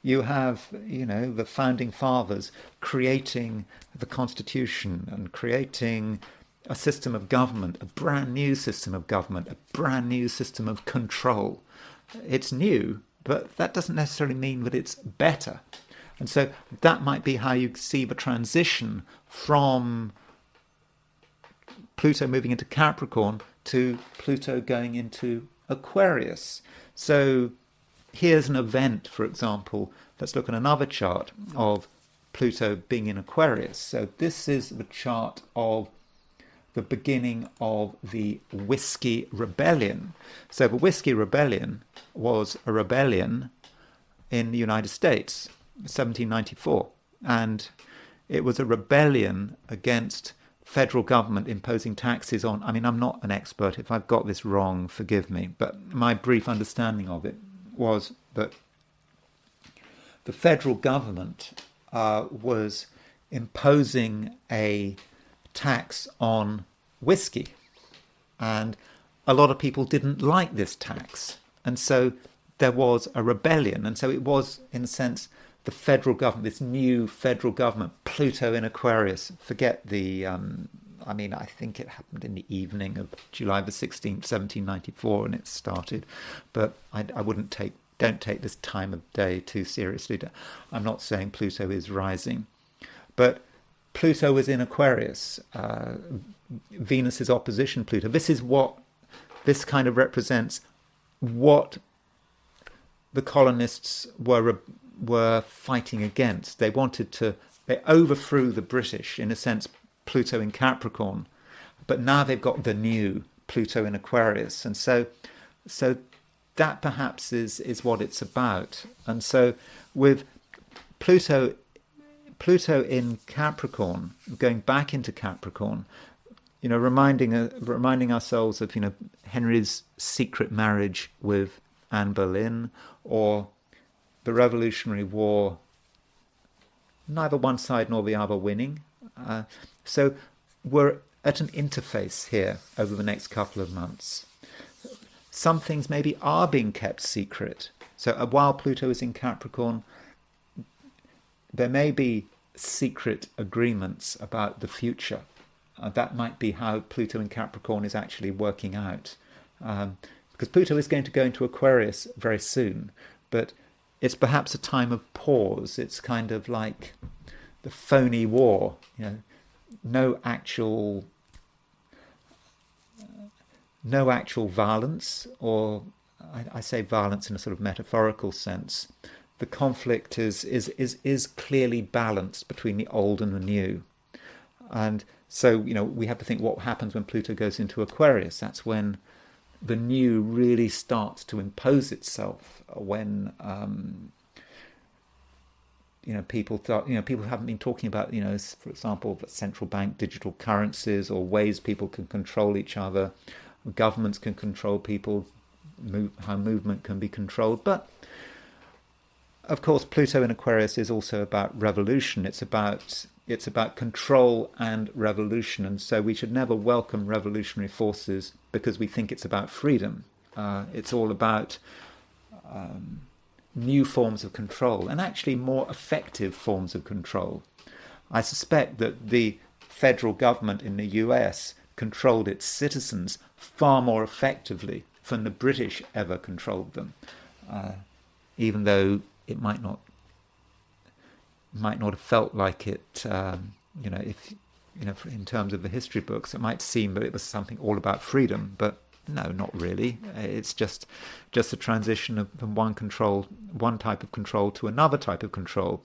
You have, the founding fathers creating the Constitution and creating a system of government, a brand new system of government, a brand new system of control. It's new, but that doesn't necessarily mean that it's better. And so that might be how you see the transition from Pluto moving into Capricorn to Pluto going into Aquarius. So here's an event, for example. Let's look at another chart of Pluto being in Aquarius. So this is the chart of the beginning of the Whiskey Rebellion. So the Whiskey Rebellion was a rebellion in the United States, 1794. And it was a rebellion against federal government imposing taxes on... I'm not an expert. If I've got this wrong, forgive me. But my brief understanding of it was that the federal government was imposing a tax on whiskey, and a lot of people didn't like this tax, and so there was a rebellion. And so it was, in a sense, the federal government, this new federal government, Pluto in Aquarius. Forget the I think it happened in the evening of July the 16th, 1794, and it started, but I don't take this time of day too seriously. I'm not saying Pluto is rising, but Pluto was in Aquarius Venus's opposition Pluto. This kind of represents what the colonists were fighting against. They overthrew the British, in a sense, Pluto in Capricorn, but now they've got the new Pluto in Aquarius, and so that perhaps is what it's about. And so with Pluto in Capricorn, going back into Capricorn, reminding ourselves of Henry's secret marriage with Anne Boleyn, or the Revolutionary War, neither one side nor the other winning. So we're at an interface here over the next couple of months. Some things maybe are being kept secret. So while Pluto is in Capricorn, there may be secret agreements about the future. That might be how Pluto in Capricorn is actually working out. Because Pluto is going to go into Aquarius very soon, but it's perhaps a time of pause. It's kind of like the phony war, no actual violence, or I say violence in a sort of metaphorical sense. The conflict is clearly balanced between the old and the new. And so, we have to think what happens when Pluto goes into Aquarius. That's when the new really starts to impose itself, when people haven't been talking about, for example, central bank digital currencies, or ways people can control each other. Governments can control people, how movement can be controlled. But of course, Pluto in Aquarius is also about revolution. It's about control and revolution, and so we should never welcome revolutionary forces because we think it's about freedom. It's all about new forms of control, and actually more effective forms of control. I suspect that the federal government in the US controlled its citizens far more effectively than the British ever controlled them, even though it might not have felt like it. If in terms of the history books, it might seem that it was something all about freedom, but no, not really. It's just a transition from one type of control to another type of control.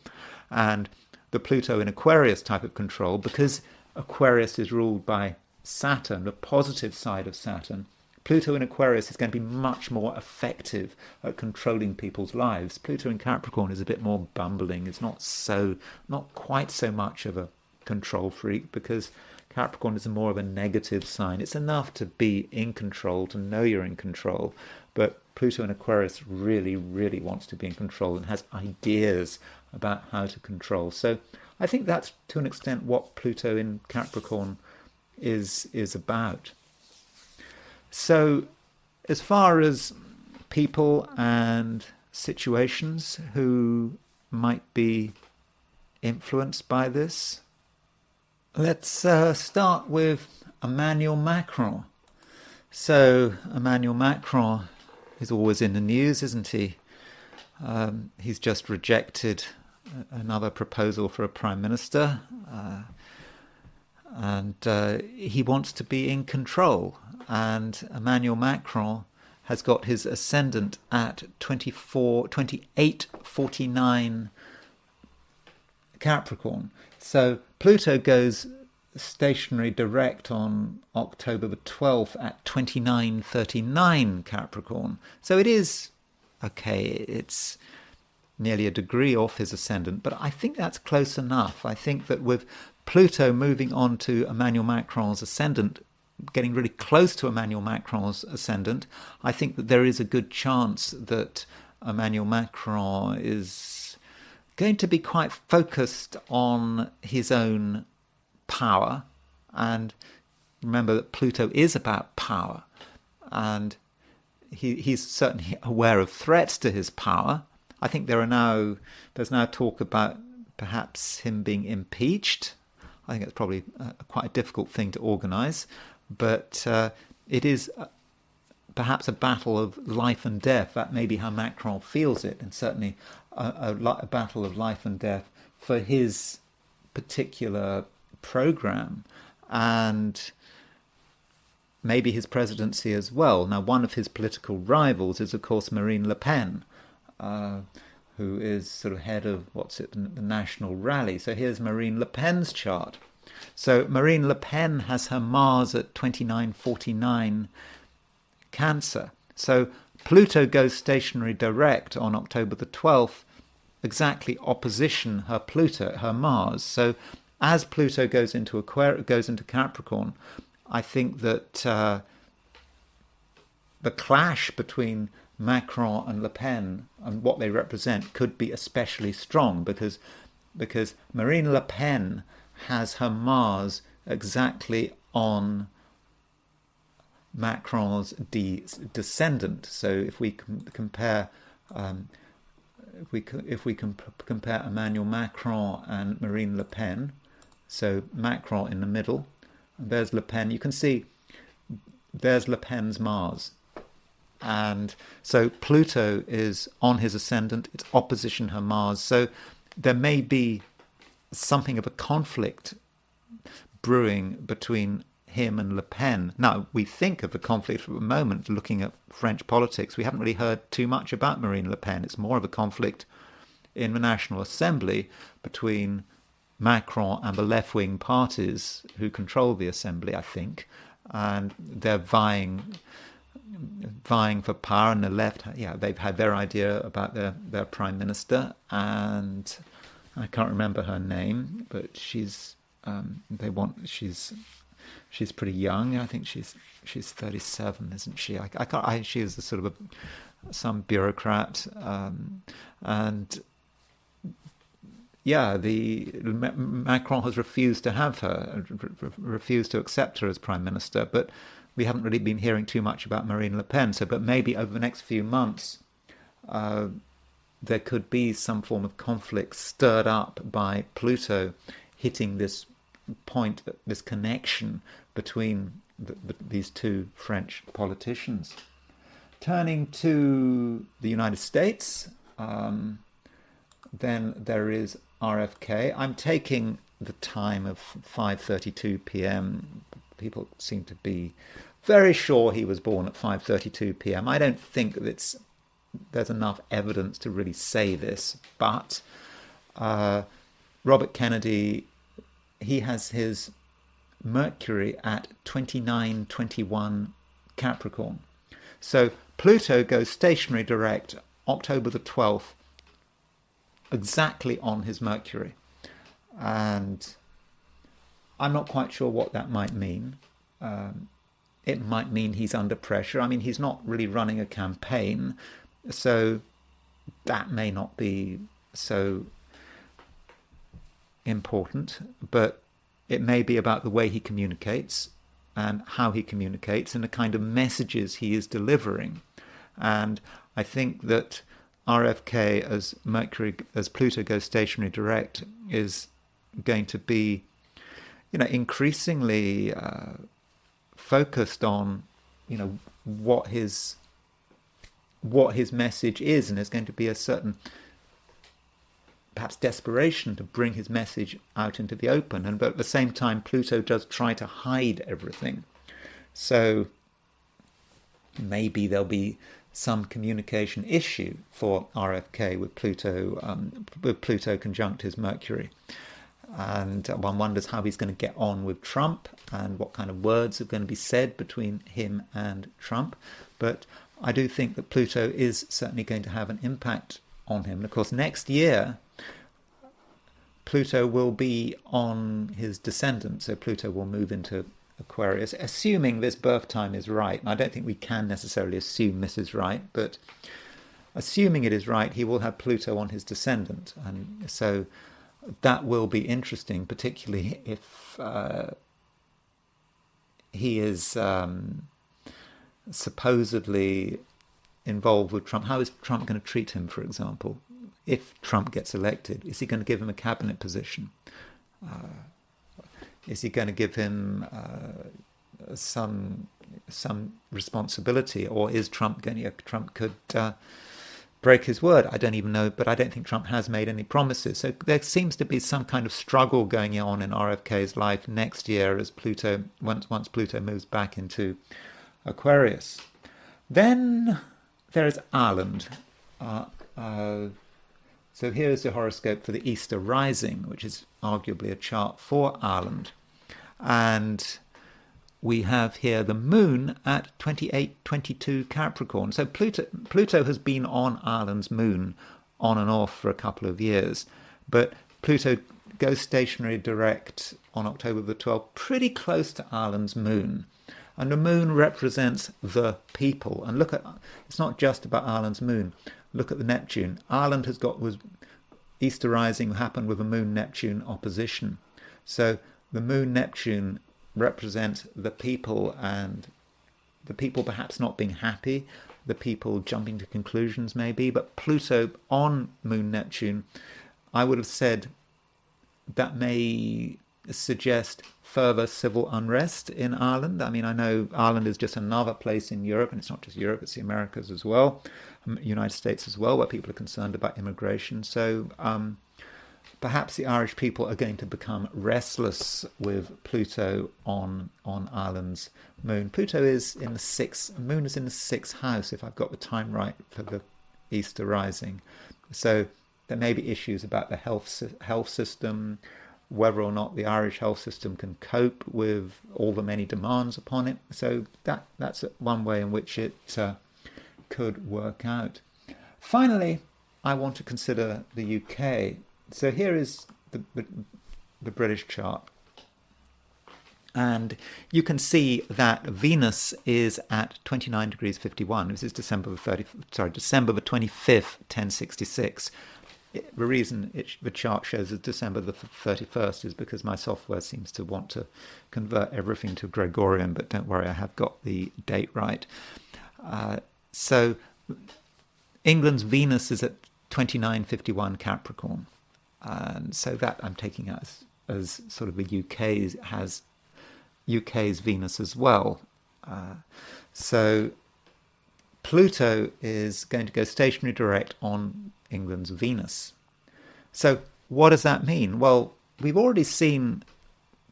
And the Pluto in Aquarius type of control, because Aquarius is ruled by Saturn, the positive side of Saturn, Pluto in Aquarius is going to be much more effective at controlling people's lives. Pluto in Capricorn is a bit more bumbling. It's not quite so much of a control freak, because Capricorn is more of a negative sign. It's enough to be in control, to know you're in control, but Pluto in Aquarius really, really wants to be in control and has ideas about how to control. So I think that's, to an extent, what Pluto in Capricorn is about. So as far as people and situations who might be influenced by this, let's start with Emmanuel Macron. So Emmanuel Macron is always in the news, isn't he? He's just rejected another proposal for a prime minister, and he wants to be in control. And Emmanuel Macron has got his ascendant at 2849 Capricorn. So Pluto goes stationary direct on October the 12th at 2939 Capricorn. So it is, okay, it's nearly a degree off his ascendant, but I think that's close enough. I think that with Pluto moving on to Emmanuel Macron's ascendant, getting really close to Emmanuel Macron's ascendant, I think that there is a good chance that Emmanuel Macron is going to be quite focused on his own power. And remember that Pluto is about power, and he's certainly aware of threats to his power. I think there's now talk about perhaps him being impeached. I think it's probably quite a difficult thing to organise, but it is perhaps a battle of life and death. That may be how Macron feels it, and certainly a battle of life and death for his particular programme. And maybe his presidency as well. Now, one of his political rivals is, of course, Marine Le Pen, who is sort of head of, the National Rally. So here's Marine Le Pen's chart. So Marine Le Pen has her Mars at 2949 Cancer. So Pluto goes stationary direct on October the 12th, exactly opposition her Mars. So as Pluto goes into Capricorn, I think that the clash between Macron and Le Pen and what they represent could be especially strong, because Marine Le Pen has her Mars exactly on Macron's descendant. So if we compare compare Emmanuel Macron and Marine Le Pen, so Macron in the middle, and there's Le Pen. You can see there's Le Pen's Mars. And so Pluto is on his ascendant, it's opposition her Mars. So there may be something of a conflict brewing between him and Le Pen. Now, we think of the conflict for a moment looking at French politics. We haven't really heard too much about Marine Le Pen. It's more of a conflict in the National Assembly between Macron and the left-wing parties who control the Assembly, I think. And they're vying for power, and the left, they've had their idea about their prime minister, and I can't remember her name, but she's pretty young. I think she's 37, isn't she? She is a sort of some bureaucrat, and Macron has refused to have her, refused to accept her as prime minister, but we haven't really been hearing too much about Marine Le Pen. But maybe over the next few months, there could be some form of conflict stirred up by Pluto hitting this point, this connection between these two French politicians. Turning to the United States, then there is RFK. I'm taking the time of 5:32 p.m. People seem to be very sure he was born at 5:32 p.m. I don't think there's enough evidence to really say this, but Robert Kennedy, he has his Mercury at 2921 Capricorn. So Pluto goes stationary direct October the 12th, exactly on his Mercury. And I'm not quite sure what that might mean. It might mean he's under pressure. I mean, he's not really running a campaign, so that may not be so important, but it may be about the way he communicates and how he communicates and the kind of messages he is delivering. And I think that RFK, as Pluto goes stationary direct, is going to be, increasingly focused on, what his message is, and there's going to be a certain, perhaps, desperation to bring his message out into the open. But at the same time, Pluto does try to hide everything. So maybe there'll be some communication issue for RFK with Pluto conjunct his Mercury. And one wonders how he's going to get on with Trump and what kind of words are going to be said between him and Trump. But I do think that Pluto is certainly going to have an impact on him. And of course, next year, Pluto will be on his descendant. So Pluto will move into Aquarius, assuming this birth time is right. And I don't think we can necessarily assume this is right, but assuming it is right, he will have Pluto on his descendant. And so that will be interesting, particularly if he is supposedly involved with Trump. How is Trump going to treat him, for example? If Trump gets elected, is he going to give him a cabinet position? Is he going to give him some responsibility, or is Trump could break his word. I don't even know, but I don't think Trump has made any promises. So there seems to be some kind of struggle going on in RFK's life next year as Pluto, once Pluto moves back into Aquarius. Then there is Ireland. So here's the horoscope for the Easter rising, which is arguably a chart for Ireland. And we have here the moon at 28-22 Capricorn. So Pluto has been on Ireland's moon on and off for a couple of years. But Pluto goes stationary direct on October the 12th, pretty close to Ireland's moon. And the moon represents the people. And look at, it's not just about Ireland's moon. Look at the Neptune. Ireland was Easter rising happened with a moon-Neptune opposition. So the moon-Neptune represents the people, and the people perhaps not being happy, the people jumping to conclusions maybe, but Pluto on moon-Neptune, I would have said that may suggest further civil unrest in Ireland. I mean, I know Ireland is just another place in Europe, and it's not just Europe, it's the Americas as well, United States as well, where people are concerned about immigration. So perhaps the Irish people are going to become restless with Pluto on Ireland's moon. Pluto is in the moon is in the 6th house, if I've got the time right, for the Easter rising. So there may be issues about the health system, whether or not the Irish health system can cope with all the many demands upon it. So that's one way in which it could work out. Finally, I want to consider the UK. So here is the British chart. And you can see that Venus is at 29 degrees 51. This is December the 25th, 1066. The reason the chart shows as December the 31st is because my software seems to want to convert everything to Gregorian, but don't worry, I have got the date right. So England's Venus is at 2951 Capricorn. And so that I'm taking as sort of the UK's Venus as well. So Pluto is going to go stationary direct on England's Venus. So what does that mean? Well, we've already seen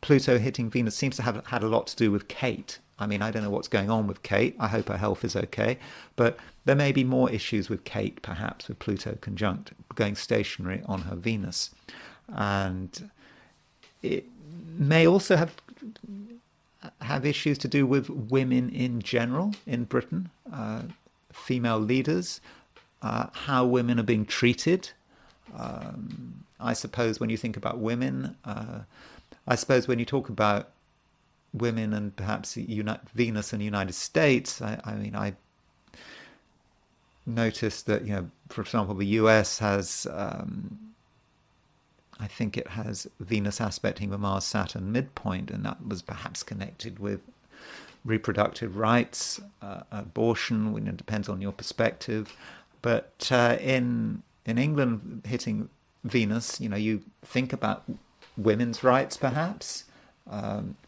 Pluto hitting Venus seems to have had a lot to do with Kate. I mean, I don't know what's going on with Kate. I hope her health is okay. But there may be more issues with Kate, perhaps, with Pluto conjunct, going stationary on her Venus. And it may also have issues to do with women in general in Britain, female leaders, how women are being treated. I suppose when you think about women, I suppose when you talk about women and perhaps Venus and the United States, I mean, I noticed that, for example, the US has, I think it has Venus aspecting the Mars-Saturn midpoint, and that was perhaps connected with reproductive rights, abortion, it depends on your perspective. But in England hitting Venus, you think about women's rights perhaps,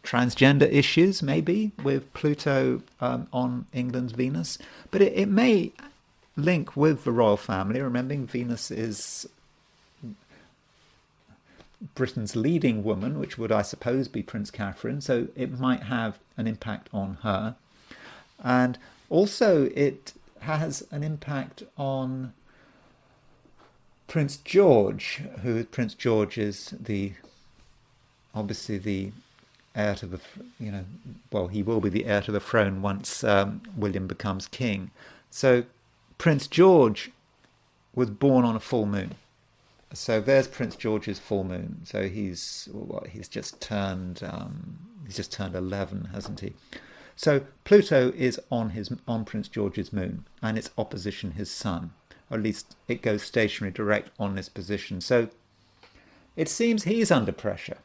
transgender issues maybe with Pluto on England's Venus. But it may link with the royal family, remembering Venus is Britain's leading woman, which would, I suppose, be Prince Catherine. So it might have an impact on her. And also it has an impact on Prince George, Prince George is obviously the heir to the, he will be the heir to the throne once William becomes king. So Prince George was born on a full moon. So there's Prince George's full moon. So he's just turned 11, hasn't he? So Pluto is on Prince George's moon, and it's opposition his sun. Or at least it goes stationary direct on this position. So it seems he's under pressure.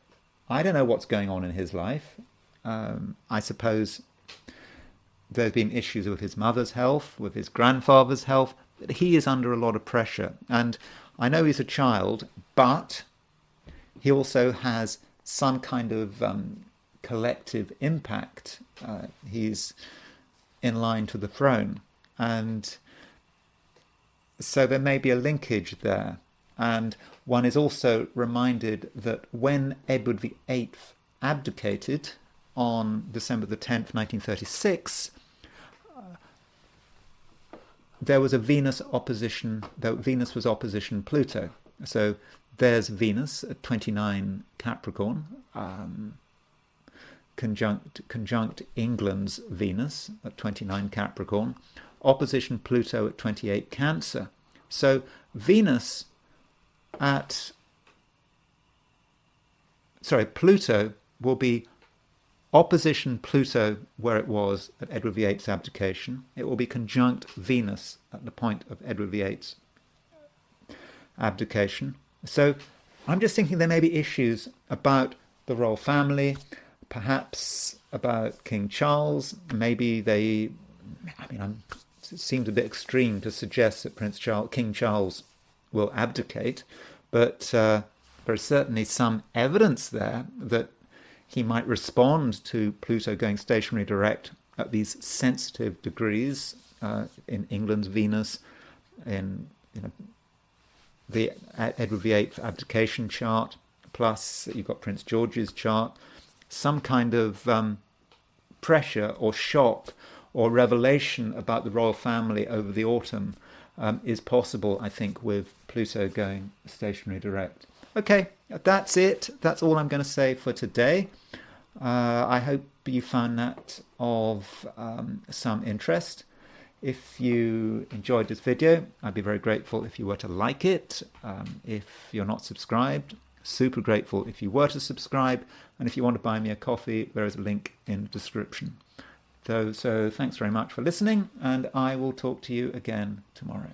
I don't know what's going on in his life. I suppose there's been issues with his mother's health, with his grandfather's health. But he is under a lot of pressure. And I know he's a child, but he also has some kind of collective impact. He's in line to the throne. And So there may be a linkage there. And one is also reminded that when Edward VIII abdicated on December the 10th, 1936, there was a Venus opposition, though Venus was opposition Pluto. So there's Venus at 29 Capricorn, conjunct England's Venus at 29 Capricorn, opposition Pluto at 28 Cancer. So Venus Pluto will be opposition Pluto where it was at Edward VIII's abdication. It will be conjunct Venus at the point of Edward VIII's abdication. So I'm just thinking there may be issues about the royal family, perhaps about King Charles. Maybe it seems a bit extreme to suggest that King Charles will abdicate, but there's certainly some evidence there that he might respond to Pluto going stationary direct at these sensitive degrees in England's Venus, in the Edward VIII abdication chart, plus you've got Prince George's chart. Some kind of pressure or shock or revelation about the royal family over the autumn is possible, I think, with Pluto going stationary direct. Okay, that's it. That's all I'm going to say for today. I hope you found that of some interest. If you enjoyed this video, I'd be very grateful if you were to like it. If you're not subscribed, super grateful if you were to subscribe. And if you want to buy me a coffee, there is a link in the description. So thanks very much for listening, and I will talk to you again tomorrow.